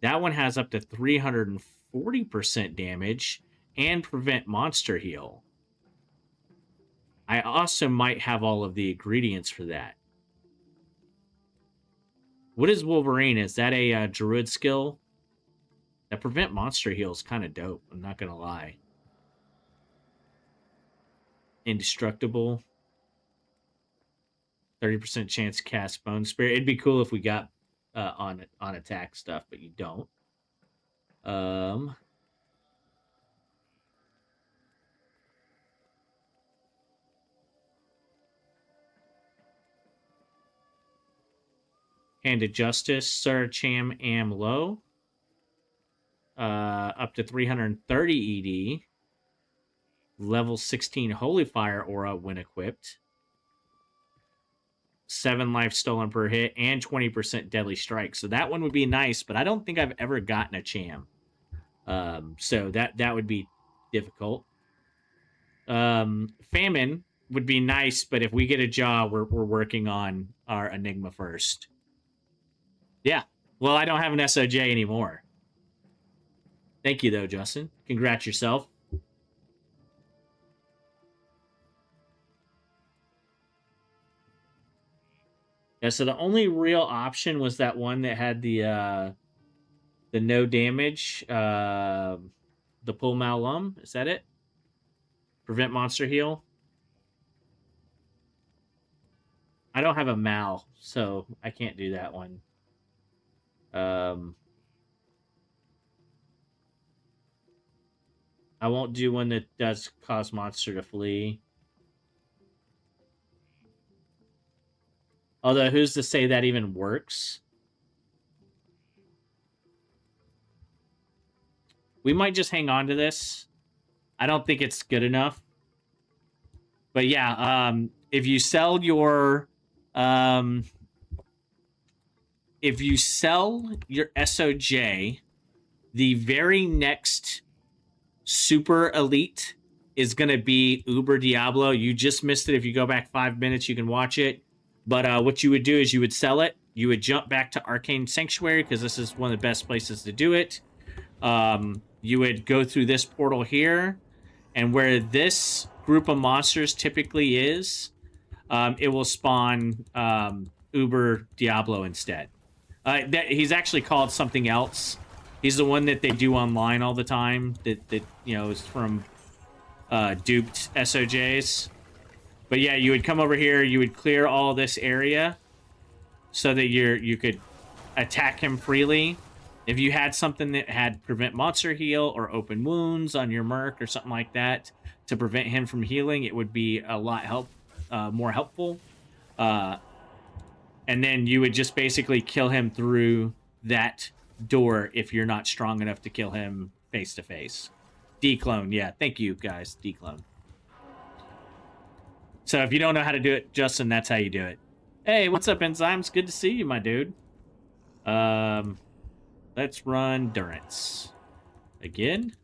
That one has up to 340% damage and prevent monster heal. I also might have all of the ingredients for that. What is Wolverine? Is that a druid skill? That prevent monster heal is kind of dope. I'm not gonna lie. Indestructible. 30% chance to cast Bone Spirit. It'd be cool if we got on attack stuff, but you don't. Hand of Justice, Sir Cham Am Low. Up to 330 ED. Level 16 Holy Fire Aura when equipped. 7 life stolen per hit and 20% deadly strike. So that one would be nice, but I don't think I've ever gotten a Cham. So that would be difficult. Famine would be nice, but if we get a jaw, we're working on our Enigma first. Yeah. Well, I don't have an SOJ anymore. Thank you, though, Justin. Congrats yourself. Yeah, so the only real option was that one that had the no damage, the Pull Malum. Is that it? Prevent monster heal. I don't have a Mal, so I can't do that one. I won't do one that does cause monster to flee. Although, who's to say that even works? We might just hang on to this. I don't think it's good enough. But yeah, if you sell your SOJ, the very next super elite is going to be Uber Diablo. You just missed it. If you go back 5 minutes, you can watch it. But what you would do is you would sell it. You would jump back to Arcane Sanctuary because this is one of the best places to do it. You would go through this portal here, and where this group of monsters typically is, it will spawn Uber Diablo instead. He's actually called something else. He's the one that they do online all the time. That is from duped SOJs. But yeah, you would come over here. You would clear all this area so that you could attack him freely. If you had something that had prevent monster heal or open wounds on your merc or something like that to prevent him from healing, it would be a lot more helpful. And then you would just basically kill him through that door if you're not strong enough to kill him face to face. Declone, yeah. Thank you, guys. Declone. So if you don't know how to do it, Justin, that's how you do it. Hey, what's up, Enzymes? Good to see you, my dude. Let's run Durance. Again.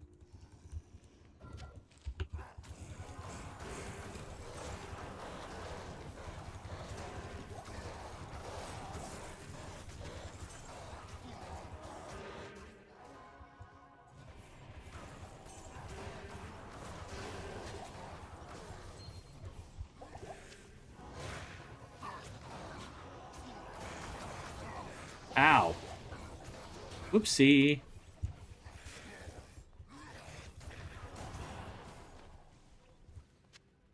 Ow. Whoopsie.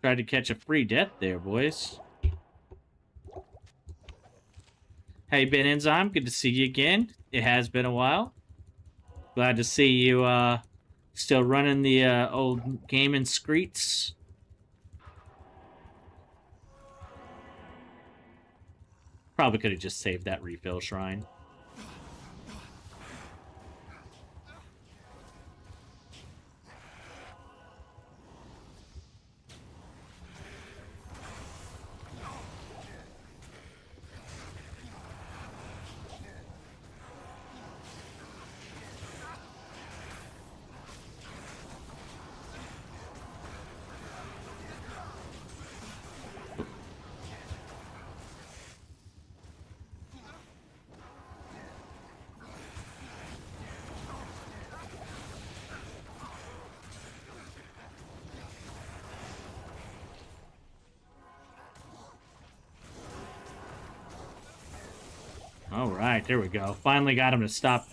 Tried to catch a free death there, boys. Hey, Ben Enzyme, good to see you again. It has been a while. Glad to see you still running the old gaming streets. Probably could have just saved that refill shrine. All right, there we go. Finally got him to stop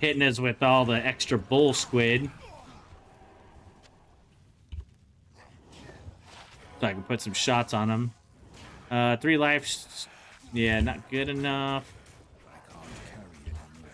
hitting us with all the extra bull squid. So I can put some shots on him. 3 lives. Yeah, not good enough. I can't carry it anymore.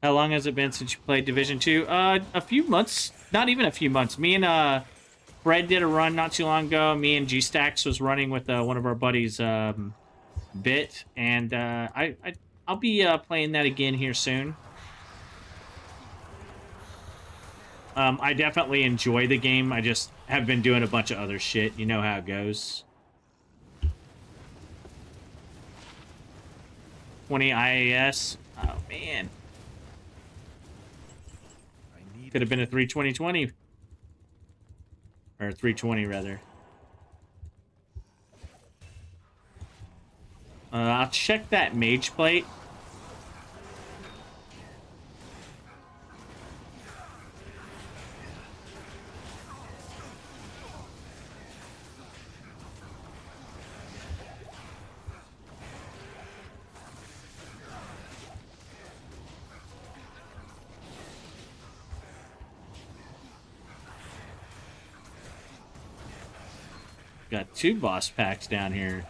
How long has it been since you played Division 2? A few months. Not even a few months. Me and Fred did a run not too long ago. Me and G-Stacks was running with one of our buddies, Bit, and I'll be playing that again here soon. I definitely enjoy the game. I just have been doing a bunch of other shit. You know how it goes. 20 IAS. Oh man. I need Could have been a 320-20. Or 320 rather. I'll check that mage plate. Got 2 boss packs down here.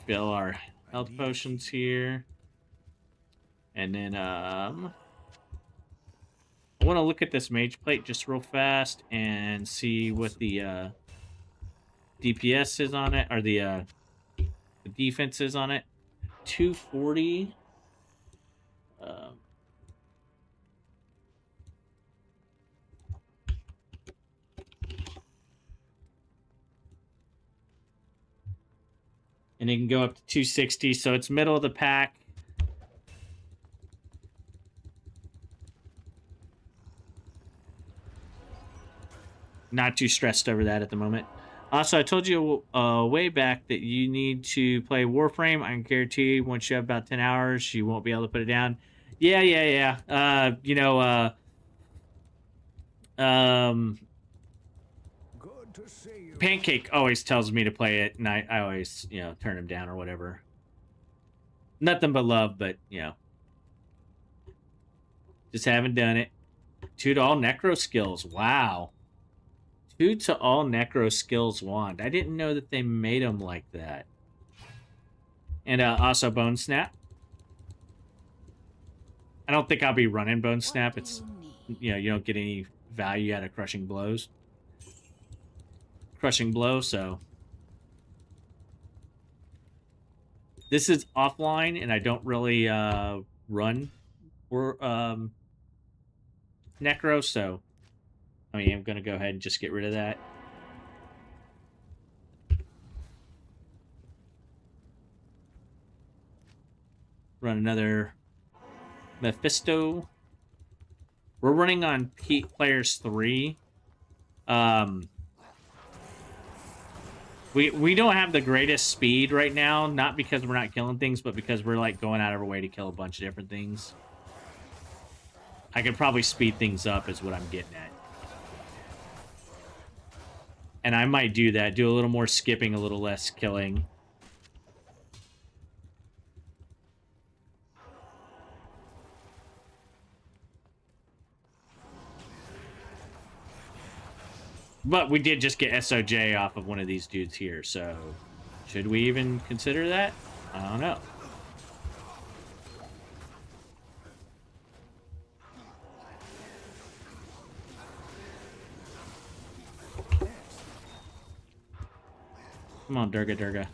Fill our health potions here. And then, I want to look at this mage plate just real fast and see what the, DPS is on it, or the defense is on it. 240. And it can go up to 260, so it's middle of the pack. Not too stressed over that at the moment. Also, I told you way back that you need to play Warframe. I can guarantee you, once you have about 10 hours, you won't be able to put it down. Yeah. good to see you. Pancake always tells me to play it, and I always, turn him down or whatever. Nothing but love, but, just haven't done it. 2 to all necro skills. Wow. 2 to all necro skills wand. I didn't know that they made them like that. And also Bone Snap. I don't think I'll be running Bone Snap. It's, you don't get any value out of Crushing Blows. Crushing Blow, so. This is offline, and I don't really run or necro, so I'm gonna go ahead and just get rid of that. Run another Mephisto. We're running on Peak Players 3. We don't have the greatest speed right now, not because we're not killing things, but because we're like going out of our way to kill a bunch of different things. I could probably speed things up is what I'm getting at. And I might do that. Do a little more skipping, a little less killing. But we did just get SOJ off of one of these dudes here, so should we even consider that? I don't know. Come on, Durga.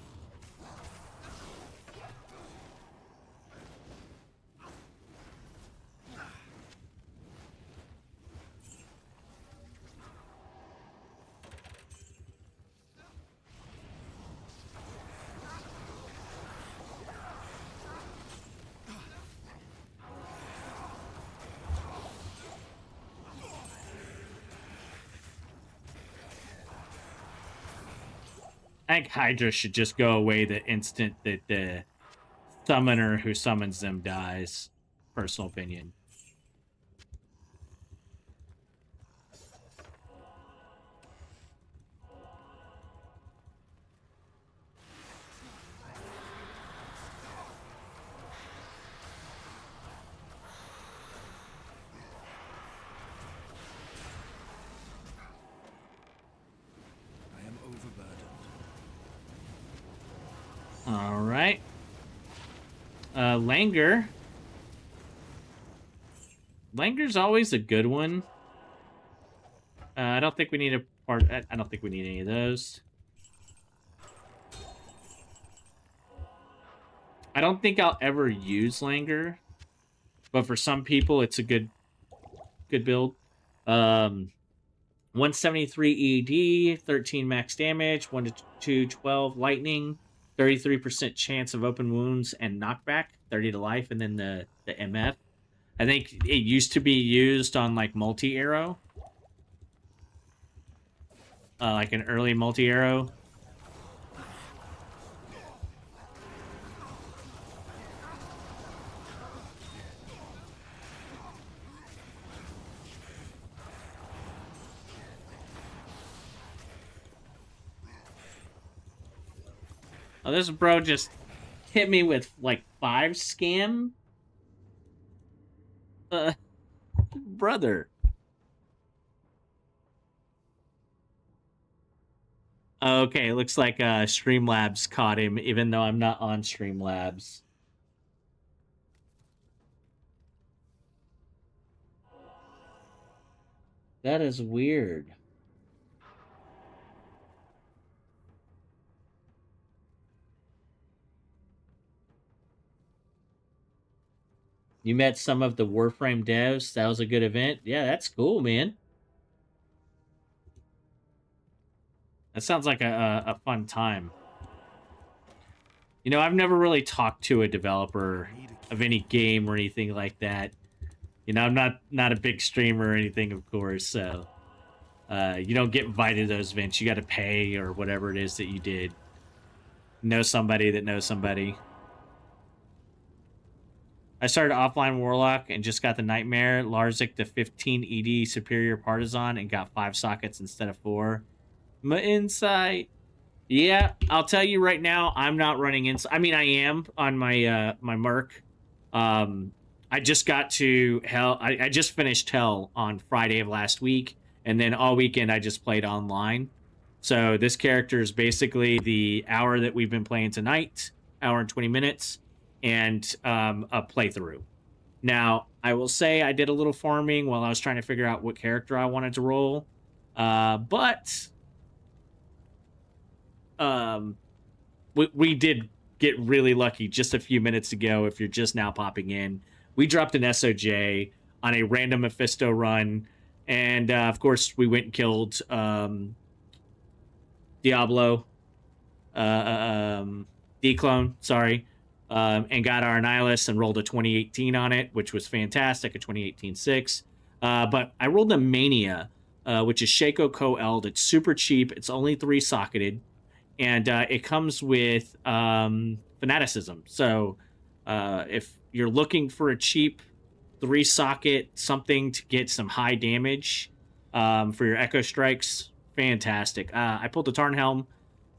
I think Hydra should just go away the instant that the summoner who summons them dies. Personal opinion. I am overburdened. All right. Langer. Langer's always a good one. I don't think we need a part. I don't think we need any of those. I don't think I'll ever use Langer, but for some people, it's a good build. 173 ED, 13 max damage, 1 to 2, 12 lightning, 33% chance of open wounds and knockback, 30 to life, and then the MF. I think it used to be used on like multi-arrow. Like an early multi-arrow. Oh, this bro just hit me with like 5 scam. Brother. Okay, looks like Streamlabs caught him, even though I'm not on Streamlabs. That is weird. You met some of the Warframe devs. That was a good event. Yeah, that's cool, man. That sounds like a fun time. You know, I've never really talked to a developer of any game or anything like that. You know, I'm not a big streamer or anything, of course, so you don't get invited to those events. You got to pay or whatever it is that you did. Know somebody that knows somebody. I started offline Warlock and just got the Nightmare, Larzik, the 15 ED Superior Partisan, and got 5 sockets instead of 4. My insight. Yeah, I'll tell you right now, I'm not running insight. I mean, I am on my my Merc. I just got to Hell. I just finished Hell on Friday of last week, and then all weekend I just played online. So this character is basically the hour that we've been playing tonight, hour and 20 minutes, and a playthrough. Now, I will say I did a little farming while I was trying to figure out what character I wanted to roll. But we did get really lucky just a few minutes ago. If you're just now popping in, we dropped an SOJ on a random Mephisto run, and of course we went and killed Diablo, Declone, sorry, and got our Annihilus and rolled a 2018 on it, which was fantastic, a 2018-6. But I rolled a Mania, which is Shaco Co-Eld. It's super cheap. It's only 3-socketed. And it comes with Fanaticism. So if you're looking for a cheap 3-socket, something to get some high damage for your Echo Strikes, fantastic. I pulled the Tarnhelm.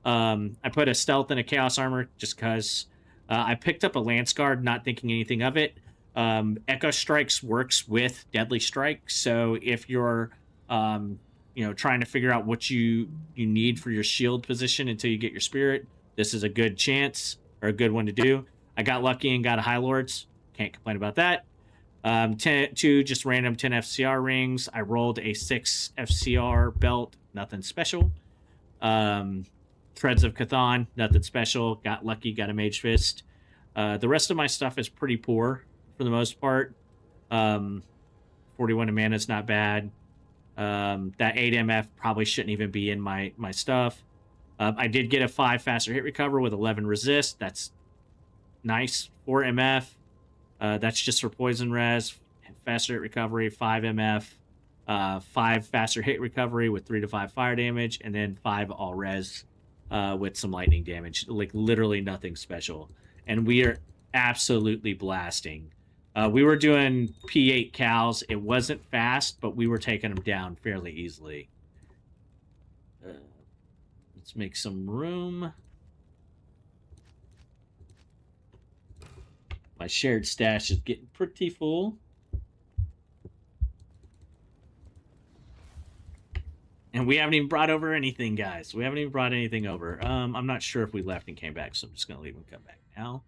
I put a Stealth and a Chaos Armor just because. I picked up a Lance Guard, not thinking anything of it. Echo Strikes works with Deadly Strike. So if you're trying to figure out what you need for your shield position until you get your spirit, this is a good chance or a good one to do. I got lucky and got a High Lords. Can't complain about that. 2 just random 10 FCR rings. I rolled a 6 FCR belt. Nothing special. Treads of Cthon. Nothing special. Got lucky. Got a Mage Fist. The rest of my stuff is pretty poor for the most part. 41 mana is not bad. That 8 MF probably shouldn't even be in my stuff. I did get a 5 faster hit recover with 11 resist. That's nice. 4 MF. That's just for poison res. Faster hit recovery, 5 MF. 5 faster hit recovery with 3 to 5 fire damage, and then 5 all res with some lightning damage. Like, literally nothing special. And we are absolutely blasting. We were doing P8 cows. It wasn't fast, but we were taking them down fairly easily. Let's make some room. My shared stash is getting pretty full. And we haven't even brought over anything, guys. We haven't even brought anything over. I'm not sure if we left and came back, so I'm just going to leave and come back now.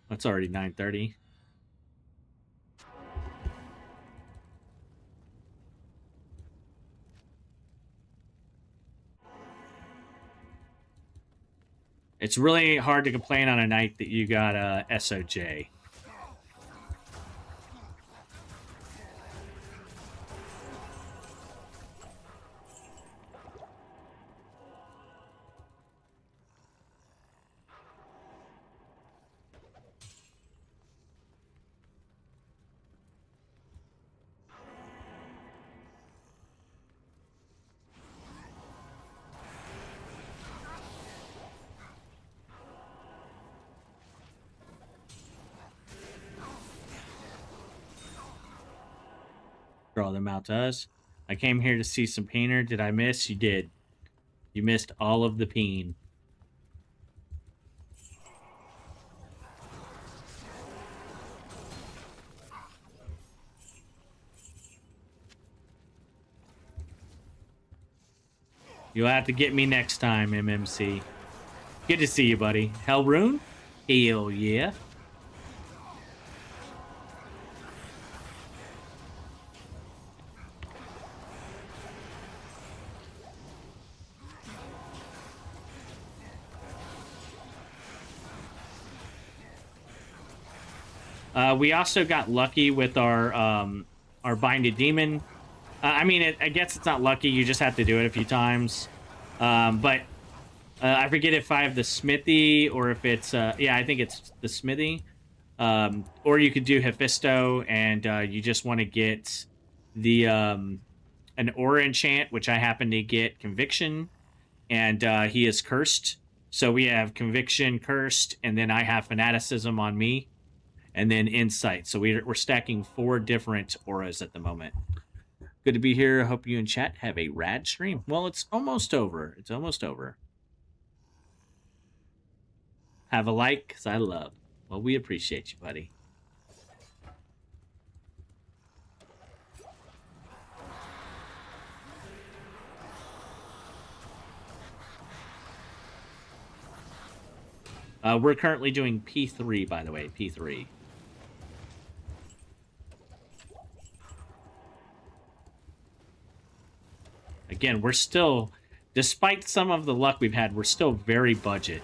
It's already 9:30. It's really hard to complain on a night that you got SOJ. Draw them out to us. I came here to see some painter. Did I miss? You did. You missed all of the peen. You'll have to get me next time, MMC. Good to see you, buddy. Hellrune? Hell yeah. We also got lucky with our binded demon. I mean, I guess it's not lucky. You just have to do it a few times. But I forget if I have the smithy or if it's... yeah, I think it's the smithy. Or you could do Hephisto, and you just want to get the an aura enchant, which I happen to get Conviction, and he is cursed. So we have Conviction, Cursed, and then I have Fanaticism on me, and then Insight. So we're stacking 4 different auras at the moment. Good to be here. Hope you and chat have a rad stream. Well, it's almost over. It's almost over. Have a like, because I love. Well, we appreciate you, buddy. We're currently doing P3, by the way. P3. Again, we're still, despite some of the luck we've had, we're still very budget.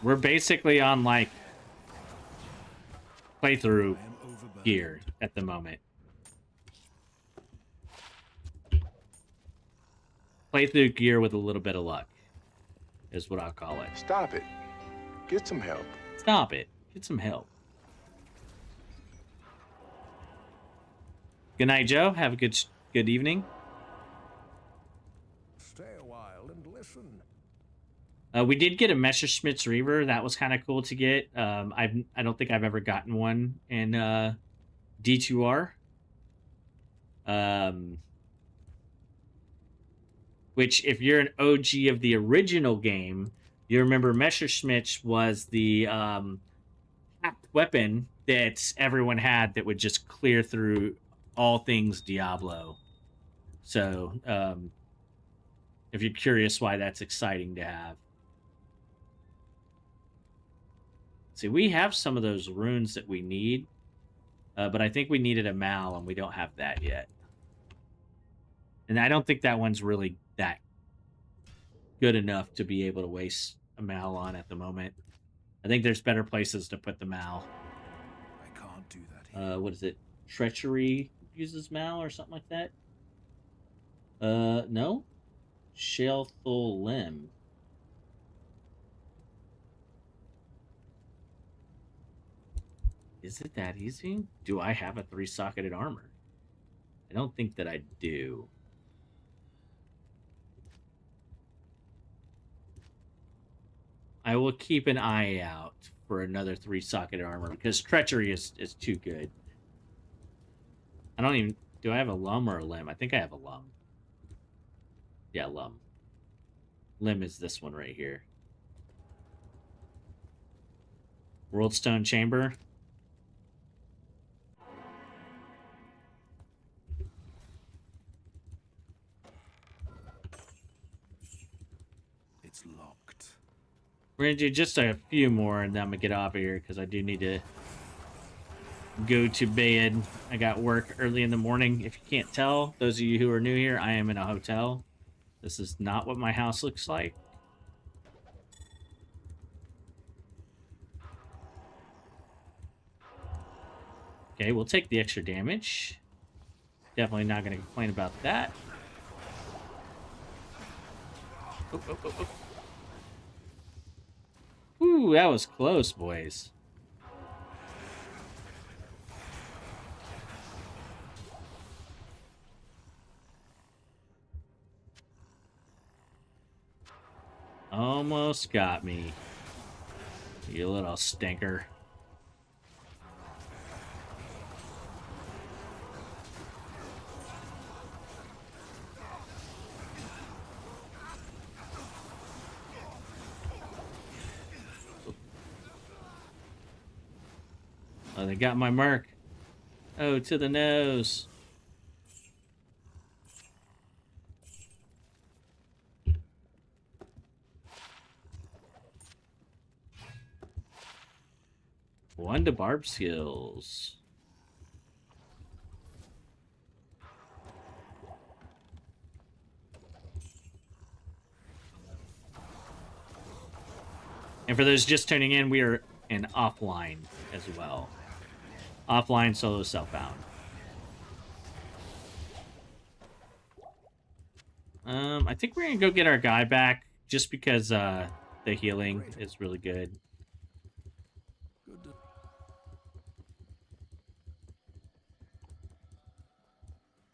We're basically on, like, playthrough gear at the moment. Playthrough gear with a little bit of luck is what I'll call it. Stop it. Get some help. Stop it. Get some help. Good night, Joe. Have a good evening. Stay a while and listen. We did get a Messerschmitt's Reaver. That was kind of cool to get. I don't think I've ever gotten one in D2R. Which, if you're an OG of the original game, you remember Messerschmitt was the hacked weapon that everyone had that would just clear through all things Diablo. So, if you're curious why that's exciting to have. See, we have some of those runes that we need, but I think we needed a Mal, and we don't have that yet. And I don't think that one's really that good enough to be able to waste a Mal on at the moment. I think there's better places to put the Mal. I can't do that here. What is it? Treachery uses Mal or something like that? No? Shalethul Limb. Is it that easy? Do I have a 3-socketed armor? I don't think that I do. I will keep an eye out for another 3-socketed armor because treachery is too good. I don't even... Do I have a lum or a limb? I think I have a lum. Yeah, lum. Limb is this one right here. Worldstone Chamber. It's locked. We're going to do just a few more and then I'm going to get off of here because I do need to go to bed. I got work early in the morning. If you can't tell, those of you who are new here, I am in a hotel. This is not what my house looks like. Okay, we'll take the extra damage. Definitely not going to complain about that. Oh, oh, oh, oh. Ooh, that was close, boys. Almost got me. You little stinker. Oh, they got my mark. Oh, to the nose. One to barb skills. And for those just tuning in, we are in offline as well. Offline solo self-bound. I think we're gonna go get our guy back just because the healing is really good.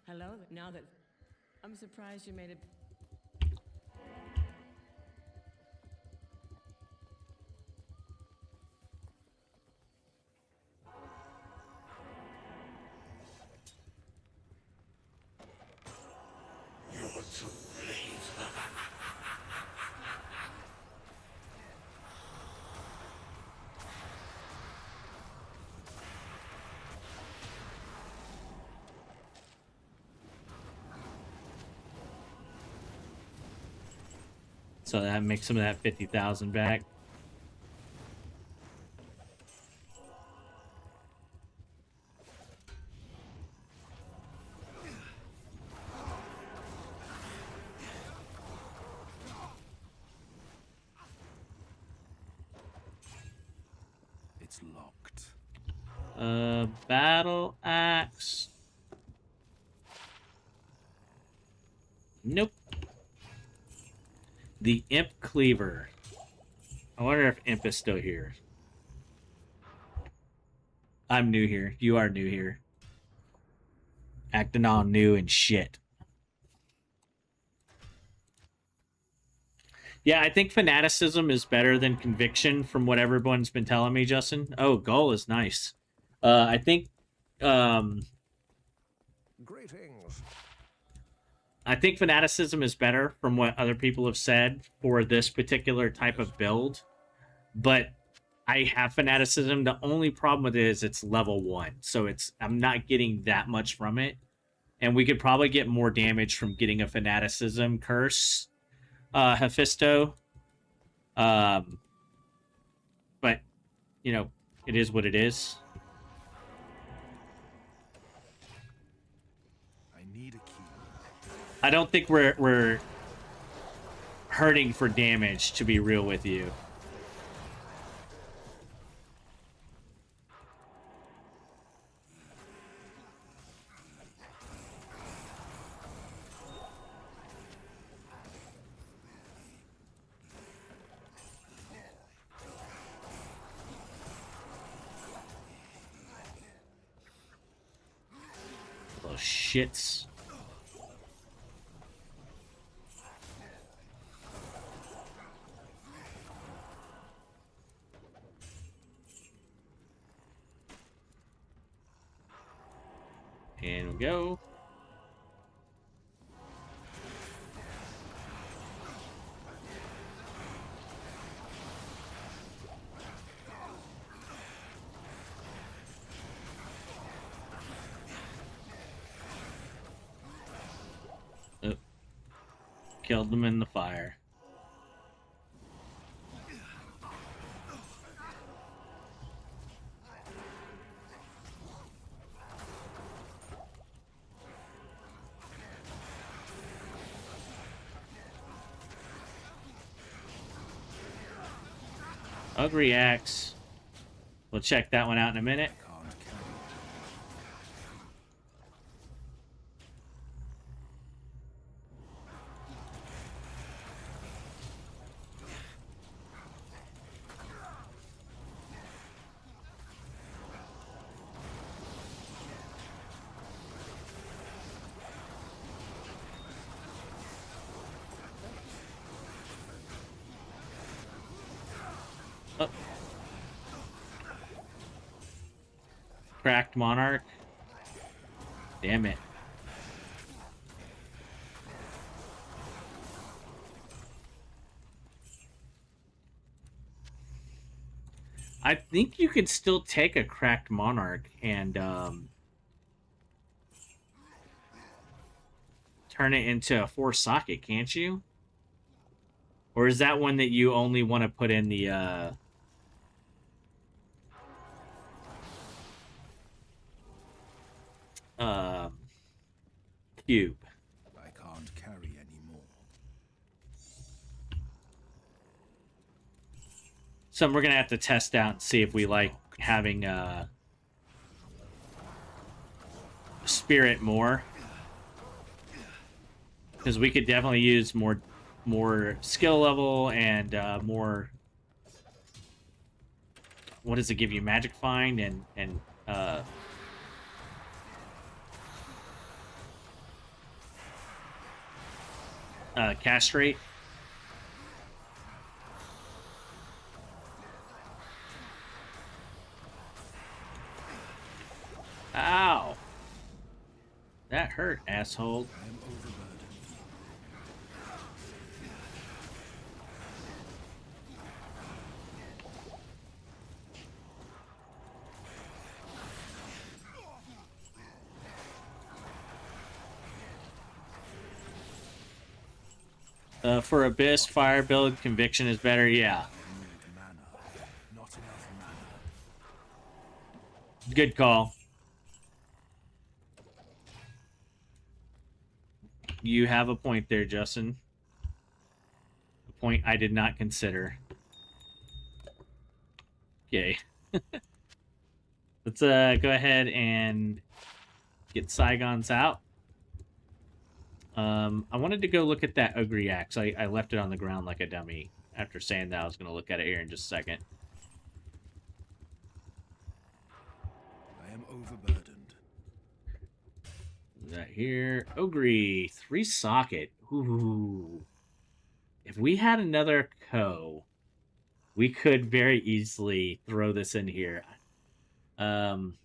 Hello. Now that I'm surprised you made it. So that makes some of that 50,000 back. It's locked. Battle axe. Nope. The Imp Cleaver. I wonder if Imp is still here. I'm new here. You are new here. Acting all new and shit. Yeah, I think fanaticism is better than conviction from what everyone's been telling me, Justin. Oh, Gull is nice. I think Greetings. I think fanaticism is better from what other people have said for this particular type of build. But I have fanaticism. The only problem with it is it's level 1. So I'm not getting that much from it. And we could probably get more damage from getting a fanaticism curse, Hephisto. But, you know, it is what it is. I need a key. I don't think we're hurting for damage, to be real with you. shits. And we go. Oh, killed them in the fire. Ugly axe. We'll check that one out in a minute. Can't carry. Oh. Cracked Monarch. Damn it. I think you could still take a cracked Monarch and turn it into a 4-socket, can't you? Or is that one that you only want to put in the cube? I can't carry anymore. Something we're gonna have to test out and see if we like having spirit more, because we could definitely use more skill level and more. What does it give you? Magic find and castrate. Ow. That hurt, asshole. I am overburdened. For Abyss, fire build, conviction is better. Yeah. I need mana. Not enough mana. Good call. You have a point there, Justin. A point I did not consider. Okay. Let's go ahead and get Saigons out. I wanted to go look at that Ogre Axe. I left it on the ground like a dummy. After saying that, I was going to look at it here in just a second. I am overburdened. That here. Ogre. 3-socket. Ooh. If we had another Co, we could very easily throw this in here. Let's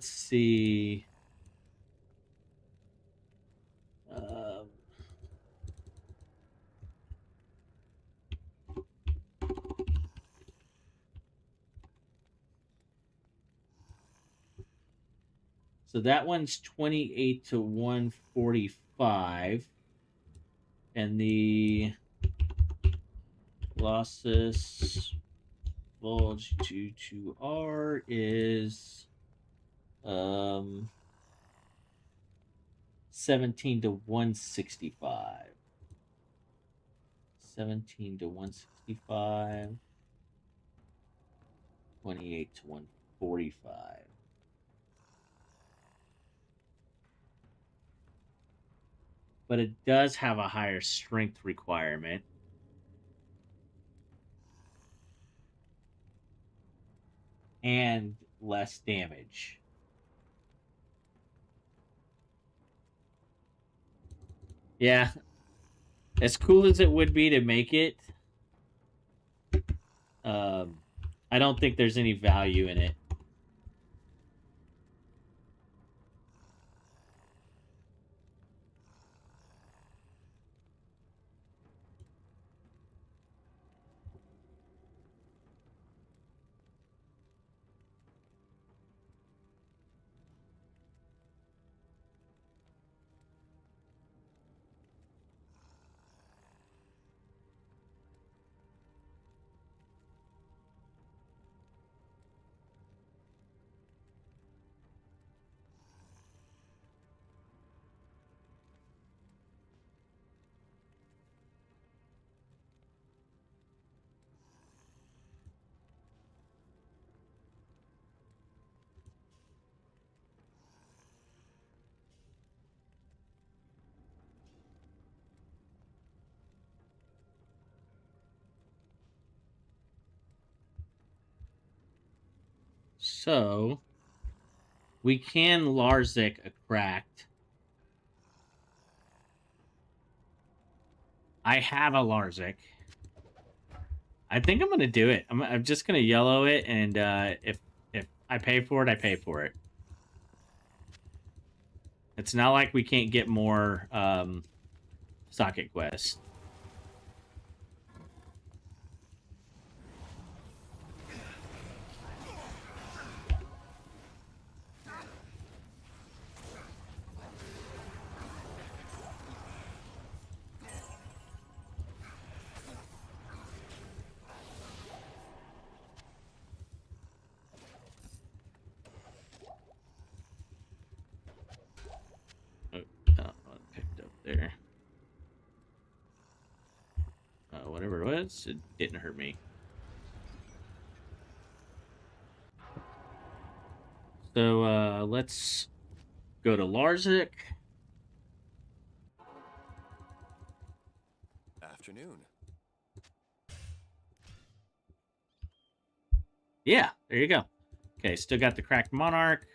see. So that one's 28 to 145. And the Colossus Bulge 2R is 17 to 165. 17 to 165. 28 to 145. But it does have a higher strength requirement. And less damage. Yeah. As cool as it would be to make it, um, I don't think there's any value in it. So we can Larzik a cracked. I have a Larzik. I think I'm gonna do it. I'm just gonna yellow it, and if I pay for it, I pay for it. It's not like we can't get more socket quests. Oh, picked up there. Whatever it was, it didn't hurt me. So let's go to Larzik. Afternoon. Yeah, there you go. Okay, still got the cracked monarch.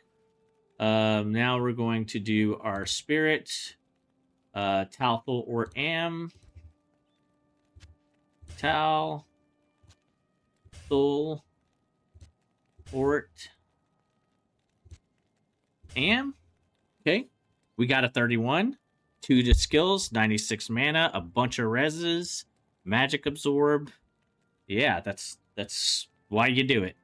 Now we're going to do our spirit. Talthul or Am. Tal. Thul. Ort. Am. Okay. We got a 31. 2 to skills, 96 mana, a bunch of reses, magic absorb. Yeah, that's why you do it.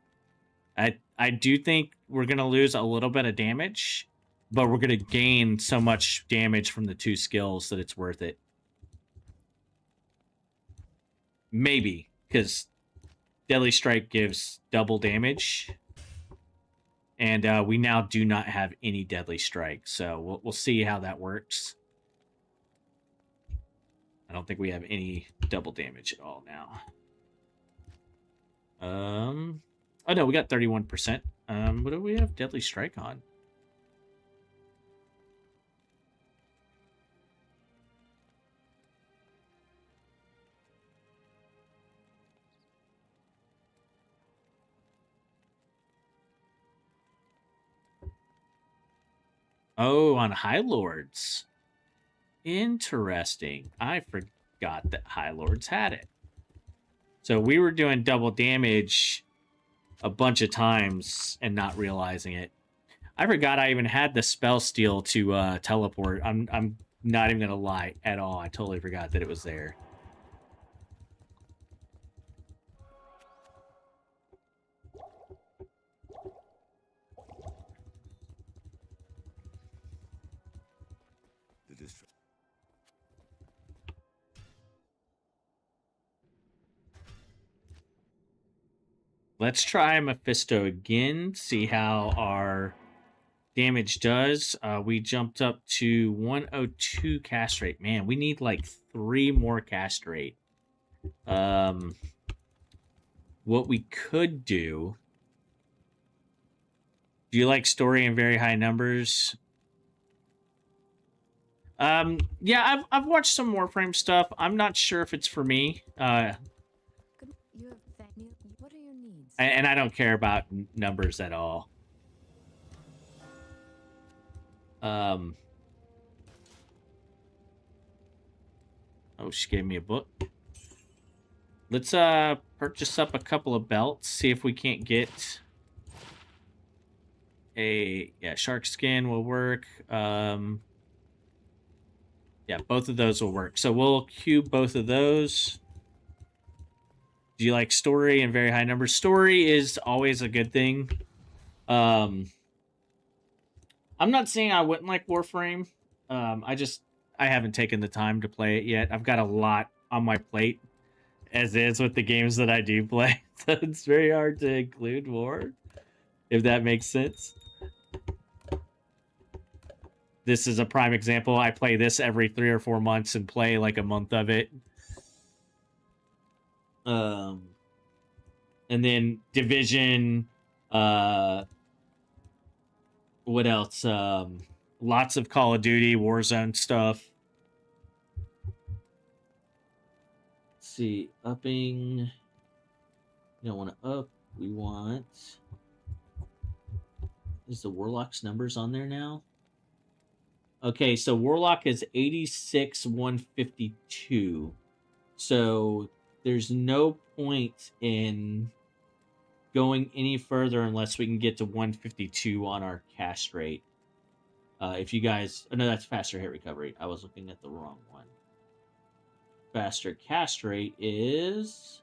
I do think we're gonna lose a little bit of damage, but we're gonna gain so much damage from the 2 skills that it's worth it. Maybe, because Deadly Strike gives double damage, and we now do not have any Deadly Strike, so we'll see how that works. I don't think we have any double damage at all now. Oh no, we got 31%. What do we have Deadly Strike on? Oh, on High Lords. Interesting. I forgot that High Lords had it. So we were doing double damage a bunch of times and not realizing it. I forgot I even had the spell steal to teleport. I'm not even gonna lie at all. I totally forgot that it was there. The district. Let's try Mephisto again, see how our damage does. We jumped up to 102 cast rate. Man, we need like 3 more cast rate. What we could do. Do you like story in very high numbers? Yeah, I've watched some Warframe stuff. I'm not sure if it's for me. What are your needs? And I don't care about numbers at all. Oh, she gave me a book. Let's purchase up a couple of belts. See if we can't get a shark skin will work. Yeah, both of those will work. So we'll queue both of those. Do you like story and very high numbers? Story is always a good thing. I'm not saying I wouldn't like Warframe. I haven't taken the time to play it yet. I've got a lot on my plate as is with the games that I do play. So it's very hard to include more, if that makes sense. This is a prime example. I play this every 3 or 4 months and play like a month of it. And then Division, what else? Lots of Call of Duty, Warzone stuff. Let's see, upping. We don't want to up. We want. Is the Warlock's numbers on there now? Okay, so Warlock is 86,152. So there's no point in going any further unless we can get to 152 on our cast rate. If you guys... Oh, no, that's faster hit recovery. I was looking at the wrong one. Faster cast rate is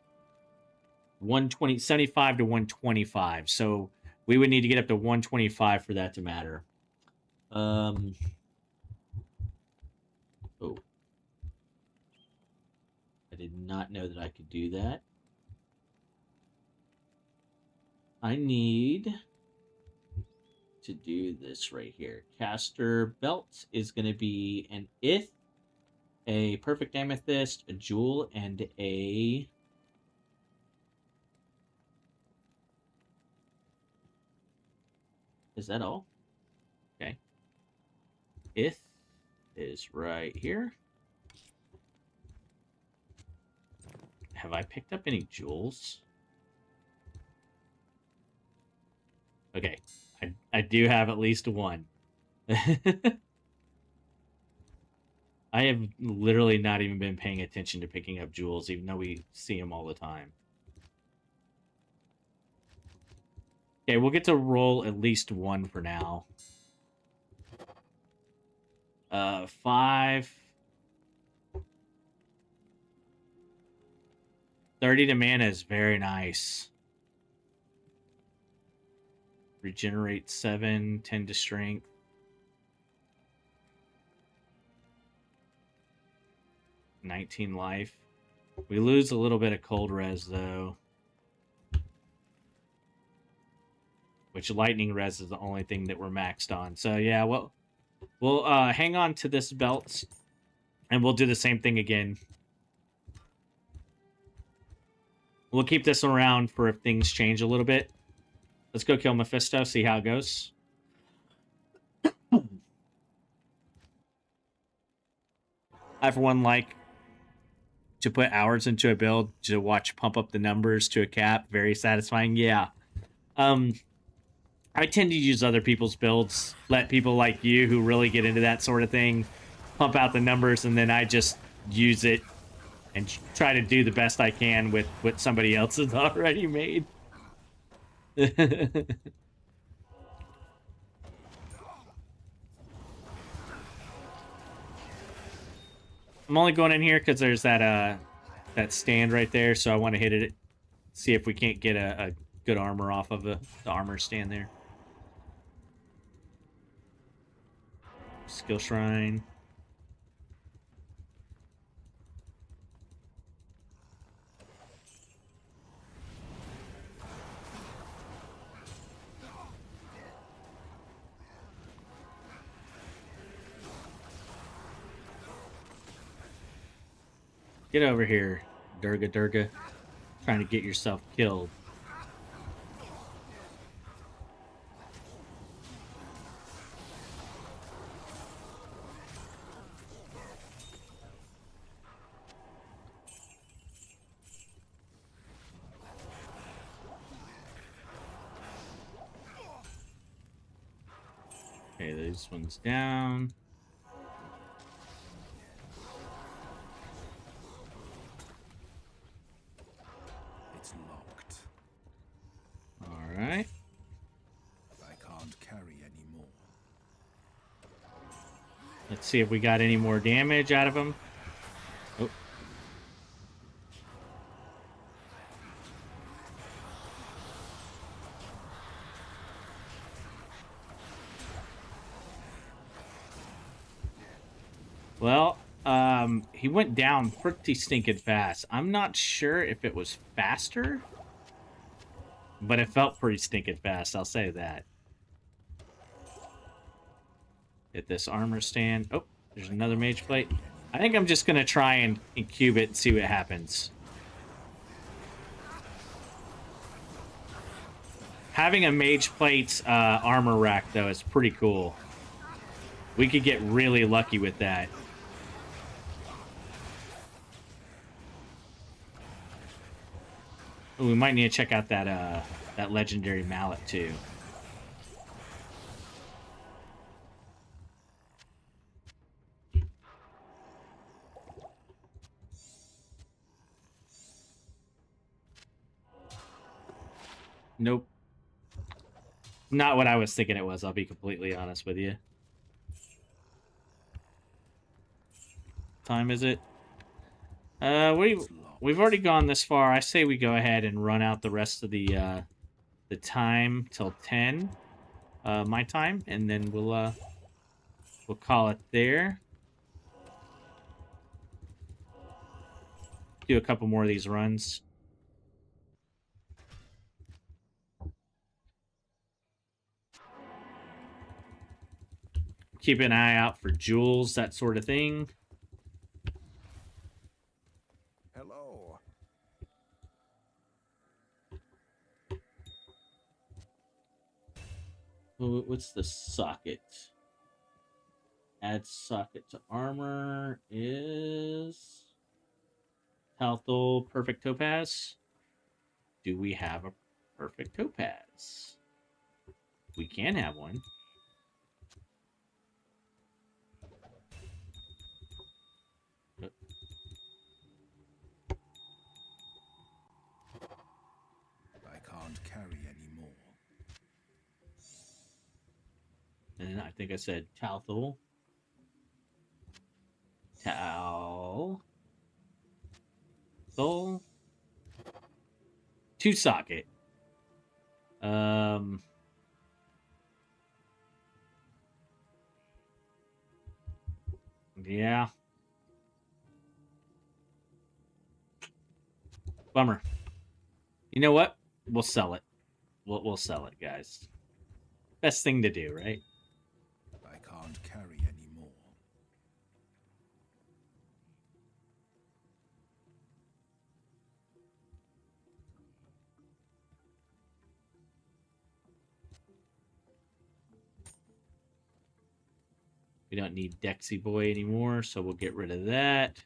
75 to 125. So we would need to get up to 125 for that to matter. Oh. I did not know that I could do that. I need to do this right here. Caster belt is going to be an Ith, a perfect amethyst, a jewel, and a... Is that all? Okay. Ith is right here. Have I picked up any jewels? Okay. I do have at least one. I have literally not even been paying attention to picking up jewels, even though we see them all the time. Okay, we'll get to roll at least one for now. 5. 30 to mana is very nice. Regenerate 7, 10 to strength. 19 life. We lose a little bit of cold res though. Which lightning res is the only thing that we're maxed on. So yeah, we'll hang on to this belt and we'll do the same thing again. We'll keep this around for if things change a little bit. Let's go kill Mephisto, see how it goes. I, for one, like to put hours into a build to watch pump up the numbers to a cap. Very satisfying. Yeah. I tend to use other people's builds. Let people like you who really get into that sort of thing pump out the numbers, and then I just use it and try to do the best I can with what somebody else has already made. I'm only going in here because there's that stand right there, so I want to hit it, see if we can't get a good armor off of the armor stand there. Skill shrine. Get over here, Durga. Trying to get yourself killed. Okay, this one's down. Let's see if we got any more damage out of him. Oh. Well, he went down pretty stinking fast. I'm not sure if it was faster, but it felt pretty stinking fast, I'll say that. Hit this armor stand. Oh, there's another mage plate. I think I'm just going to try and cube it and see what happens. Having a mage plate armor rack, though, is pretty cool. We could get really lucky with that. Ooh, we might need to check out that legendary mallet, too. Nope. Not what I was thinking it was, I'll be completely honest with you. Time is it? We've already gone this far. I say we go ahead and run out the rest of the time till 10, my time, and then we'll call it there. Do a couple more of these runs. Keep an eye out for jewels, that sort of thing. Hello. What's the socket? Add socket to armor is Talthol Perfect Topaz. Do we have a Perfect Topaz? We can have one. I can't carry any more. And I think I said Talthol. Talthol. 2 socket. Yeah. Bummer. You know what? We'll sell it. We'll sell it, guys. Best thing to do, right? I can't carry any more. We don't need Dexy Boy anymore, so we'll get rid of that.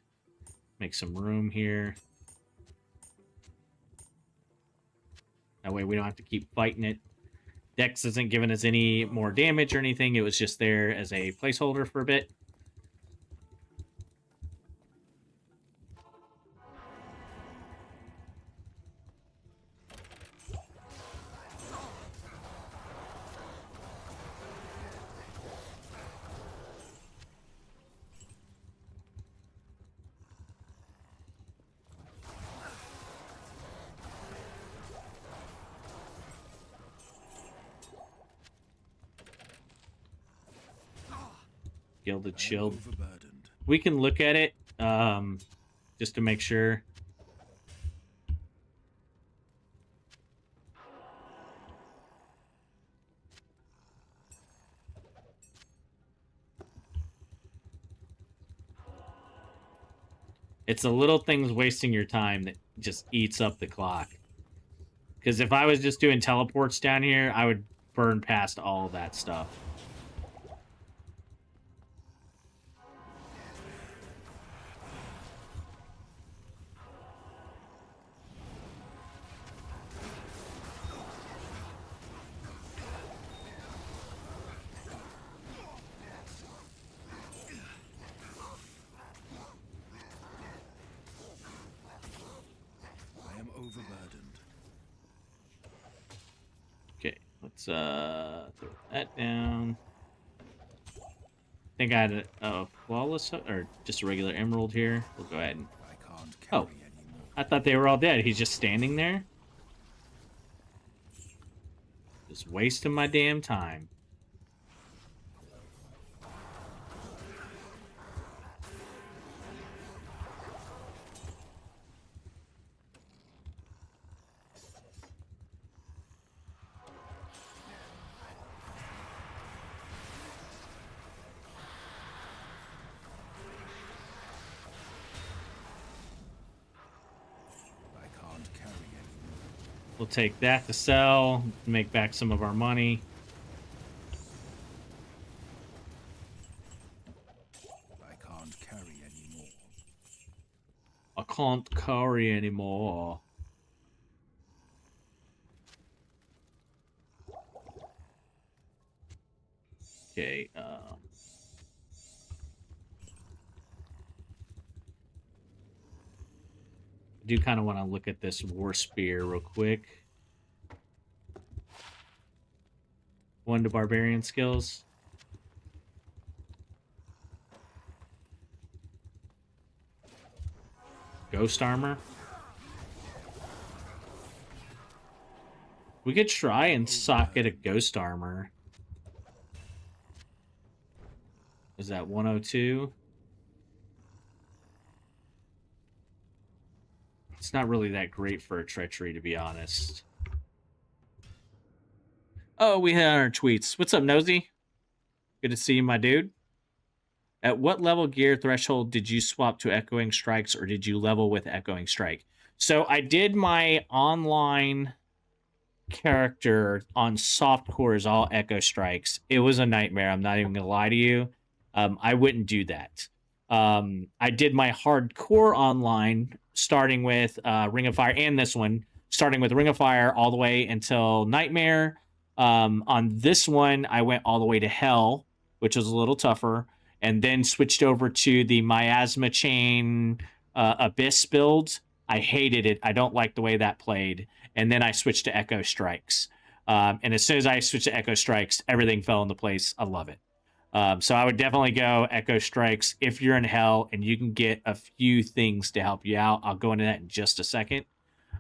Make some room here. That way we don't have to keep fighting it. Dex isn't giving us any more damage or anything. It was just there as a placeholder for a bit. Gilded Shield. Overburdened. We can look at it just to make sure. It's the little things wasting your time that just eats up the clock. Because if I was just doing teleports down here, I would burn past all that stuff. I am overburdened. Okay, let's throw that down. I think I had a flawless or just a regular emerald here. We'll go ahead and. I can't Oh, carry anymore. I thought they were all dead. He's just standing there. Just wasting my damn time. I can't carry anymore. We'll take that to sell, make back some of our money. I can't carry anymore. I can't carry anymore. Okay, I do kind of want to look at this war spear real quick. One to barbarian skills. Ghost armor. We could try and socket a ghost armor. Is that 102? It's not really that great for a treachery, to be honest. Oh, we had our tweets. What's up, Nosy? Good to see you, my dude. At what level gear threshold did you swap to Echoing Strikes, or did you level with Echoing Strike? So I did my online character on softcore is all Echo Strikes. It was a nightmare. I'm not even going to lie to you. I wouldn't do that. I did my hardcore online, starting with Ring of Fire, and this one, starting with Ring of Fire all the way until Nightmare. On this one, I went all the way to Hell, which was a little tougher, and then switched over to the Miasma Chain Abyss build. I hated it. I don't like the way that played. And then I switched to Echo Strikes. And as soon as I switched to Echo Strikes, everything fell into place. I love it. So I would definitely go Echo Strikes if you're in Hell and you can get a few things to help you out. I'll go into that in just a second.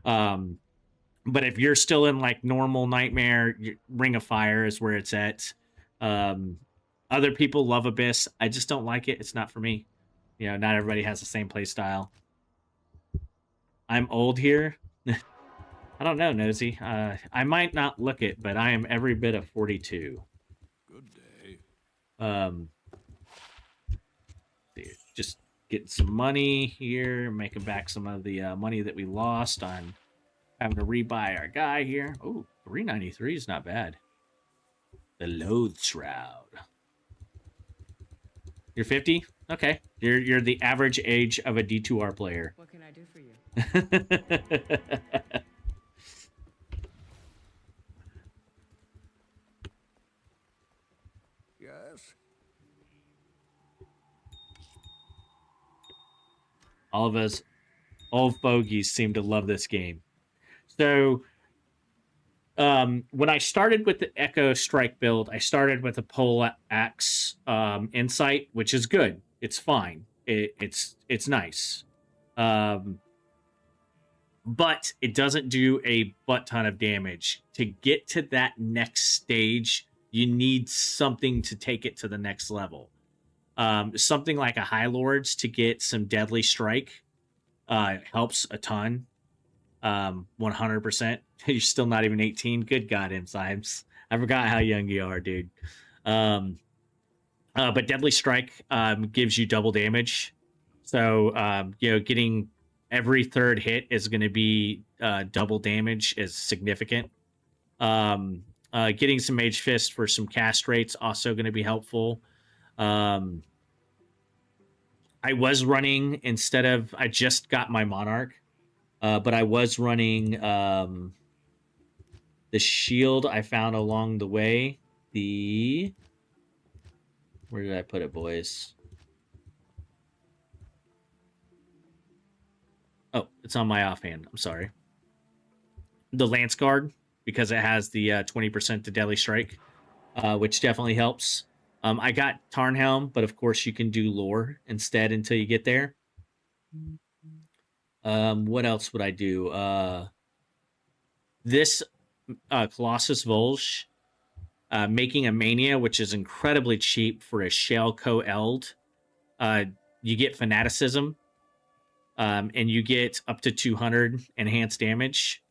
But if you're still in like normal Nightmare, Ring of Fire is where it's at. Other people love Abyss. I just don't like it. It's not for me. You know, not everybody has the same play style. I'm old here. I don't know, Nosy. I might not look it, but I am every bit of 42. Good day. Just getting some money here, making back some of the money that we lost on having to rebuy our guy here. Oh, 393 is not bad. The Loathe Shroud. You're 50? Okay. You're the average age of a D2R player. What can I do for you? Yes? All of us old fogies seem to love this game. So when I started with the Echo Strike build, I started with a pole axe insight, which is good. It's fine. It's nice. But it doesn't do a butt ton of damage. To get to that next stage, you need something to take it to the next level. Something like a High Lords to get some Deadly Strike helps a ton. 100%. You're still not even 18. Good God, Insimes. I forgot how young you are, dude. But Deadly Strike gives you double damage. So, getting every third hit is going to be double damage is significant. Getting some Mage Fist for some cast rates also going to be helpful. I was running I just got my Monarch, but I was running the shield I found along the way. Where did I put it, boys? Oh, it's on my offhand. I'm sorry. The Lance Guard, because it has the 20% to Deadly Strike, which definitely helps. I got Tarnhelm, but of course you can do lore instead until you get there. What else would I do? This Colossus Volge, making a Mania, which is incredibly cheap for a Shell Co-Eld. You get Fanaticism, and you get up to 200 enhanced damage.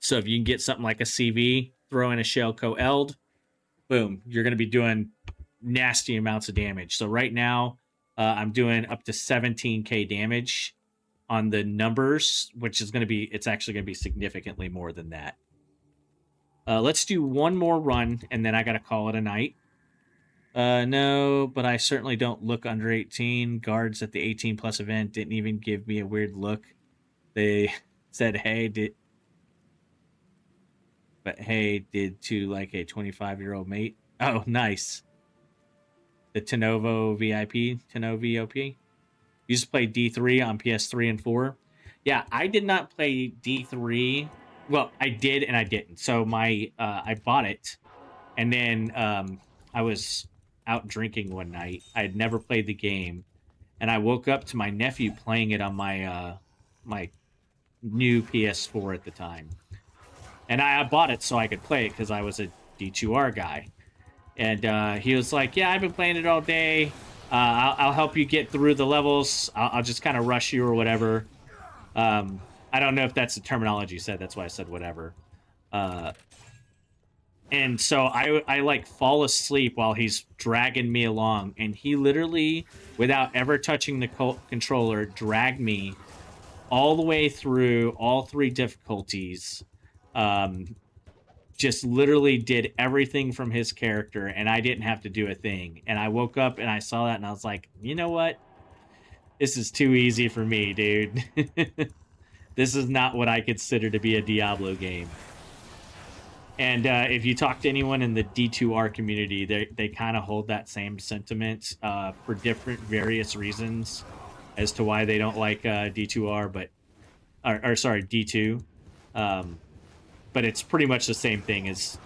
So if you can get something like a CV, throw in a Shell Co-Eld, boom, you're going to be doing nasty amounts of damage. So right now, I'm doing up to 17k damage on the numbers, which is going to be, it's actually going to be significantly more than that. Let's do one more run, and then I got to call it a night. No, but I certainly don't look under 18. Guards at the 18 plus event didn't even give me a weird look. They said, hey, did to like a 25-year-old mate. Oh, nice. The Tenovo VIP, Tenovo VOP. Used to play D3 on PS3 and 4. Yeah, I did not play D3. Well, I did and I didn't. So my I bought it, and then I was out drinking one night. I had never played the game, and I woke up to my nephew playing it on my my new PS4 at the time. And I bought it so I could play it because I was a D2R guy. And he was like, yeah, I've been playing it all day. I'll help you get through the levels. I'll just kind of rush you or whatever. I don't know if that's the terminology you said. That's why I said whatever. And so I like fall asleep while he's dragging me along. And he literally, without ever touching the controller, dragged me all the way through all 3 difficulties. Just literally did everything from his character, and I didn't have to do a thing. And I woke up and I saw that, and I was like, you know what? This is too easy for me, dude. This is not what I consider to be a Diablo game. And if you talk to anyone in the D2R community, they kind of hold that same sentiment for different various reasons as to why they don't like D2R, but or sorry, D2. But it's pretty much the same thing as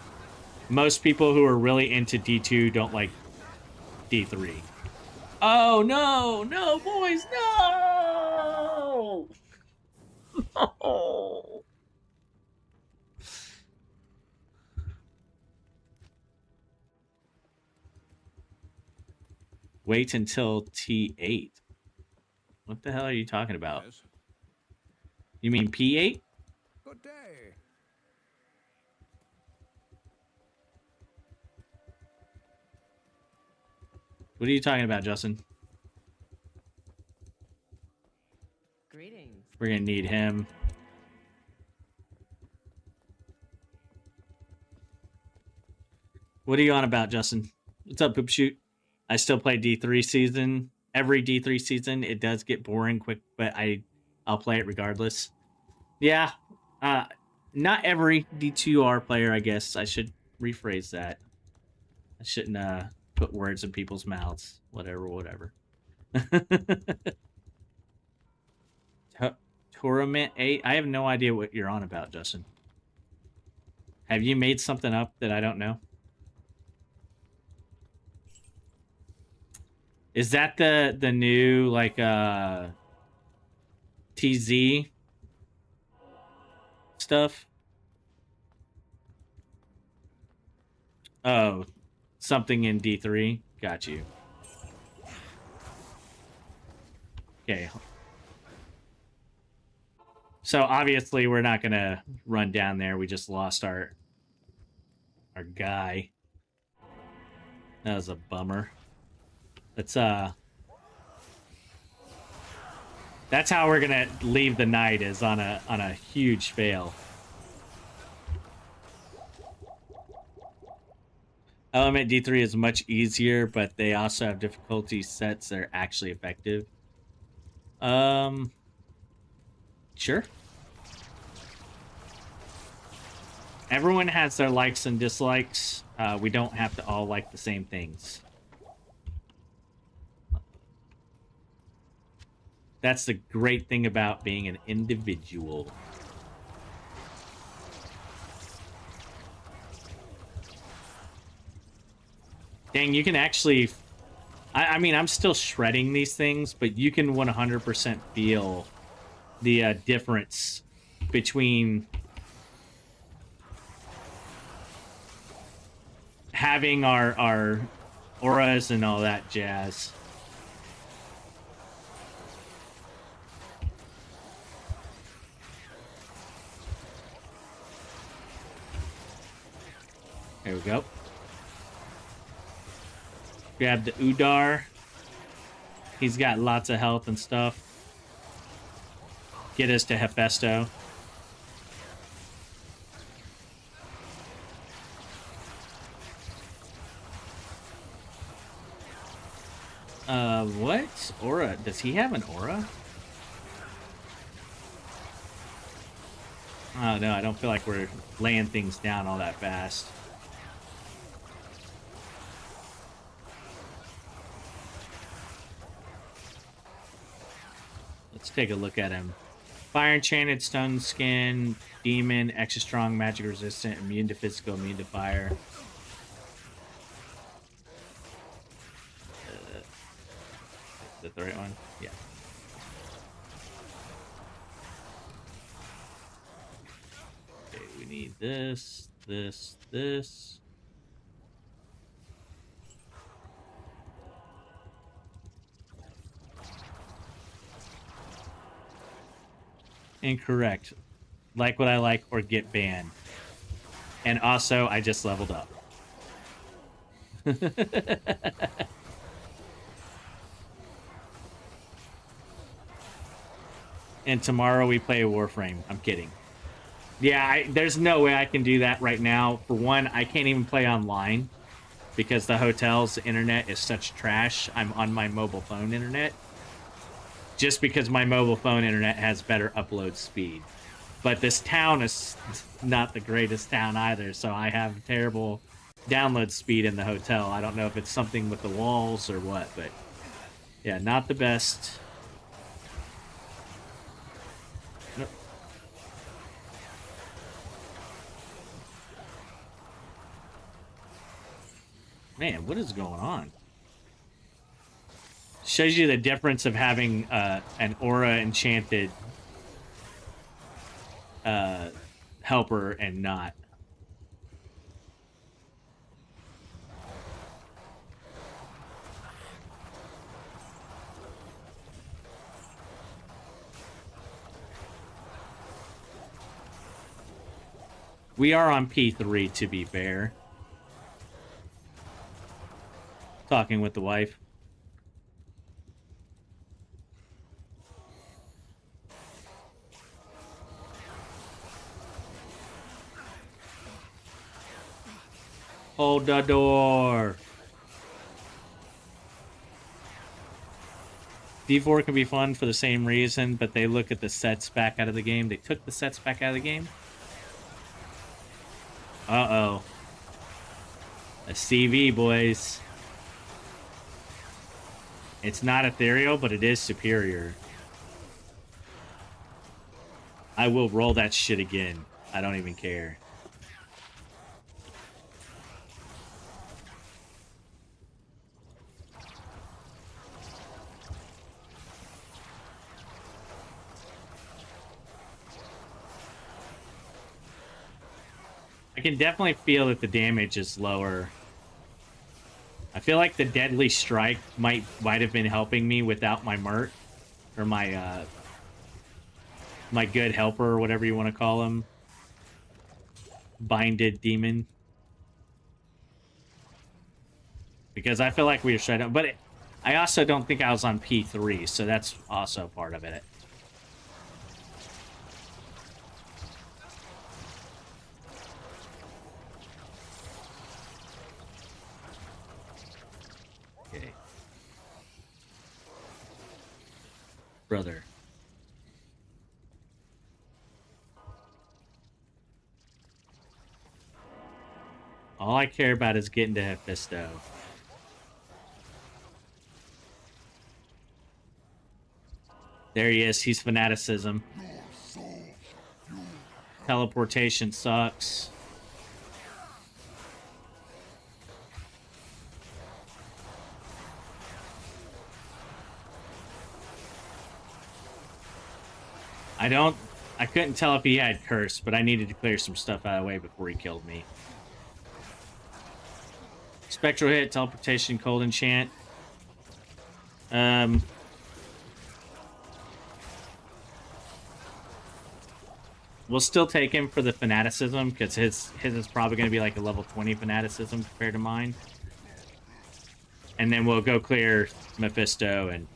most people who are really into D2 don't like D3. Oh, no, no, boys, no! No! Wait until T8. What the hell are you talking about? Yes. You mean P8? Good day. What are you talking about, Justin? Greetings. We're gonna need him. What are you on about, Justin? What's up, Poop Shoot? I still play D3 season. Every D3 season, it does get boring quick, but I'll play it regardless. Yeah, not every D2R player, I guess. I should rephrase that. I shouldn't put words in people's mouths. Whatever. Tournament 8? I have no idea what you're on about, Justin. Have you made something up that I don't know? Is that the new, like, TZ stuff? Oh, something in D3? Got you. Okay. So, obviously, we're not going to run down there. We just lost our guy. That was a bummer. Let's that's how we're gonna leave the night, is on a huge fail. Element D3 is much easier, but they also have difficulty sets that are actually effective. Sure. Everyone has their likes and dislikes. We don't have to all like the same things. That's the great thing about being an individual. Dang, you can actually... I mean, I'm still shredding these things, but you can 100% feel the difference between having our auras and all that jazz. There we go. Grab the Udar. He's got lots of health and stuff. Get us to Hephaestus. What? Aura? Does he have an aura? Oh, no, I don't feel like we're laying things down all that fast. Let's take a look at him. Fire enchanted, stun skin, demon, extra strong, magic resistant, immune to physical, immune to fire. Is that the right one? Yeah. Okay, we need this, this. Incorrect. Like what I like or get banned. And also, I just leveled up. And tomorrow we play Warframe. I'm kidding. Yeah, there's no way I can do that right now. For one, I can't even play online because the hotel's internet is such trash. I'm on my mobile phone internet. Just because my mobile phone internet has better upload speed. But this town is not the greatest town either, so I have terrible download speed in the hotel. I don't know if it's something with the walls or what, but yeah, not the best. Nope. Man, what is going on? Shows you the difference of having an aura enchanted helper and not. We are on P3, to be fair. Talking with the wife. Hold the door. D4 can be fun for the same reason, but they look at the sets back out of the game. They took the sets back out of the game. Uh-oh. A CV, boys. It's not ethereal, but it is superior. I will roll that shit again. I don't even care. I can definitely feel that the damage is lower. I feel like the Deadly Strike might have been helping me without my Mert. Or my, my good helper, or whatever you want to call him. Binded Demon. Because I feel like we were straight up. But I also don't think I was on P3, so that's also part of it. Okay. Brother. All I care about is getting to Hephaestus. There he is. He's fanaticism. Teleportation sucks. I couldn't tell if he had curse, but I needed to clear some stuff out of the way before he killed me. Spectral hit, teleportation, cold enchant. We'll still take him for the fanaticism, because his is probably going to be like a level 20 fanaticism compared to mine. And then we'll go clear Mephisto and...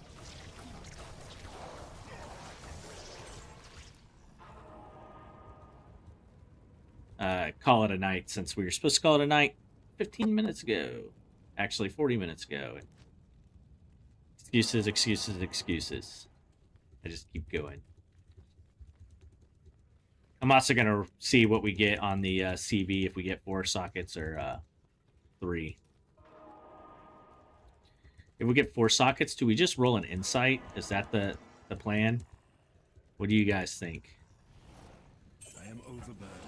call it a night, since we were supposed to call it a night 15 minutes ago. Actually, 40 minutes ago. Excuses, excuses, excuses. I just keep going. I'm also going to see what we get on the CV, if we get 4 sockets or 3. If we get 4 sockets, do we just roll an insight? Is that the plan? What do you guys think? I am overburdened.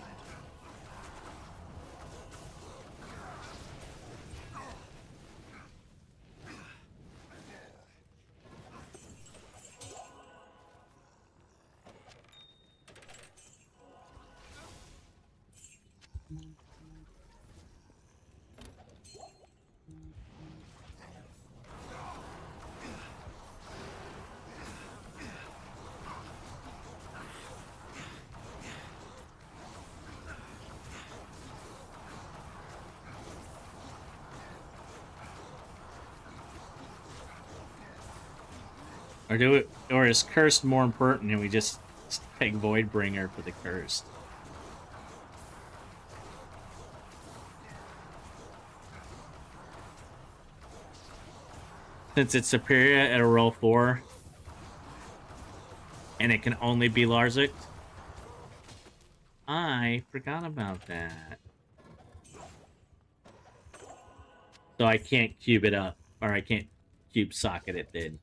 Or is cursed more important and we just take Voidbringer for the cursed? Since it's superior at a roll 4 and it can only be Larzik. I forgot about that. So I can't cube it up, or I can't cube socket it then.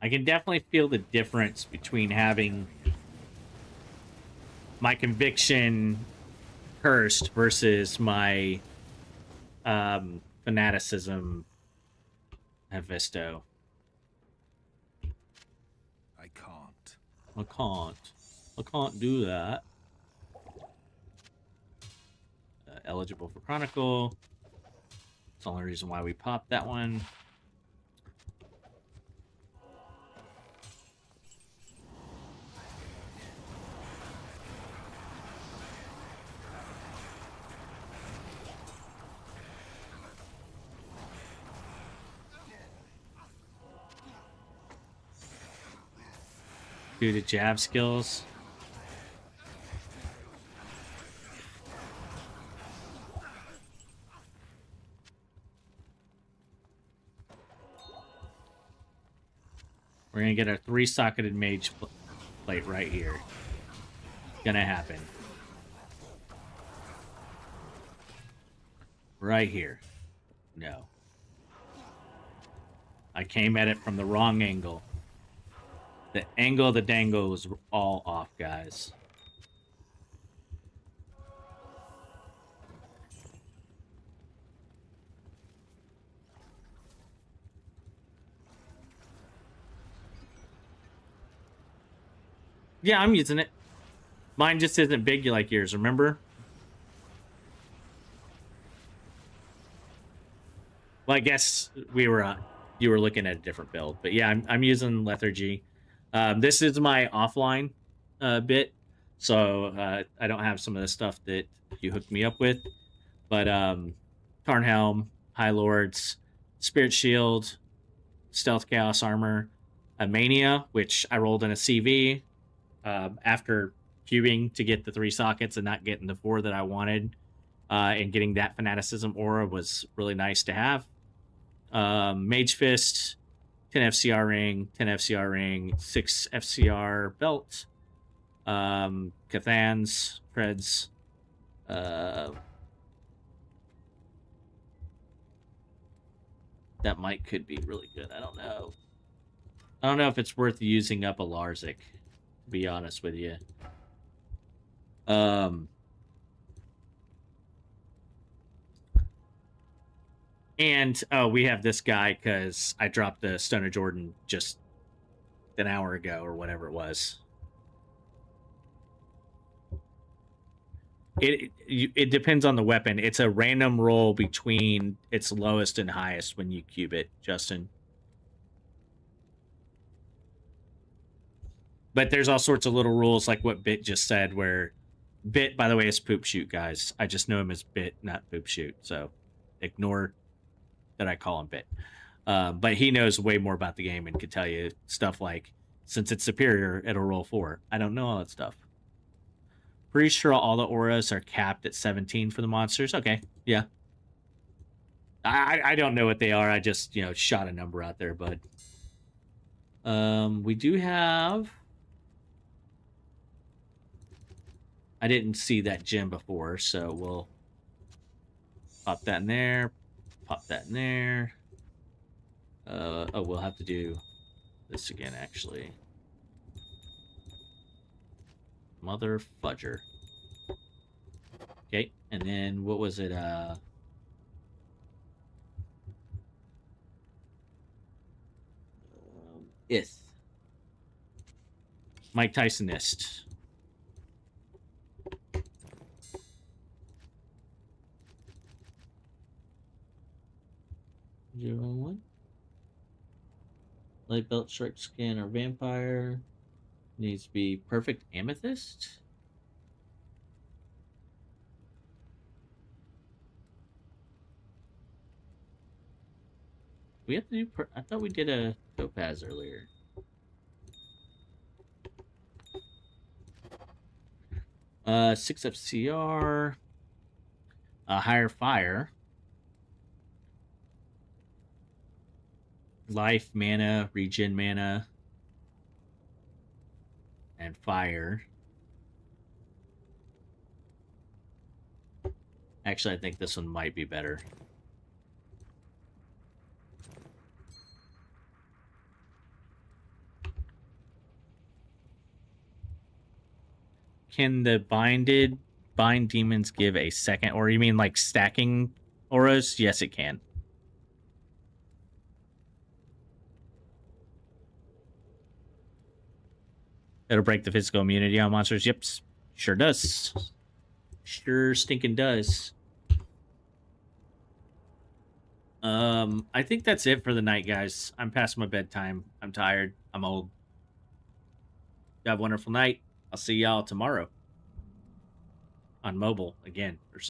I can definitely feel the difference between having my conviction cursed versus my fanaticism Mephisto. I can't. I can't do that. Eligible for Chronicle. That's the only reason why we popped that one. Do the jab skills. We're gonna get our 3-socketed mage plate right here. Gonna happen. Right here. No. I came at it from the wrong angle. The angle of the dangle was all off, guys. Yeah, I'm using it. Mine just isn't big like yours, remember? Well, I guess you were looking at a different build, but yeah, I'm using Lethargy. This is my offline bit, so I don't have some of the stuff that you hooked me up with. But Tarnhelm, High Lords, Spirit Shield, Stealth Chaos Armor, a Mania, which I rolled in a CV after cubing to get the 3 sockets and not getting the 4 that I wanted. And getting that Fanaticism Aura was really nice to have. Mage Fist, 10 FCR ring, 10 FCR ring, 6 FCR belt, Cathans, Preds, that might could be really good. I don't know. I don't know if it's worth using up a Larzik, to be honest with you. And we have this guy because I dropped the Stone of Jordan just an hour ago or whatever it was. It depends on the weapon. It's a random roll between its lowest and highest when you cube it, Justin. But there's all sorts of little rules like what Bit just said, where Bit, by the way, is Poop Shoot, guys. I just know him as Bit, not Poop Shoot. So ignore that I call him Bit. But he knows way more about the game and could tell you stuff like, since it's superior, it'll roll 4. I don't know all that stuff. Pretty sure all the auras are capped at 17 for the monsters. Okay, yeah. I don't know what they are. I just, shot a number out there, bud. We do have... I didn't see that gem before, so we'll pop that in there. Pop that in there. We'll have to do this again, actually. Mother fudger. Okay, and then what was it? Ith. Mike Tysonist. Zero one. Light belt, strike skin, or vampire. Needs to be perfect amethyst. We have to do. I thought we did a topaz earlier. Six FCR. Higher fire. Life, mana, regen mana, and fire. Actually, I think this one might be better. Can the bind demons give a second, or you mean like stacking auras? Yes, it can. It'll break the physical immunity on monsters. Yep, sure does. Sure stinking does. I think that's it for the night, guys. I'm past my bedtime. I'm tired. I'm old. You have a wonderful night. I'll see y'all tomorrow on mobile again.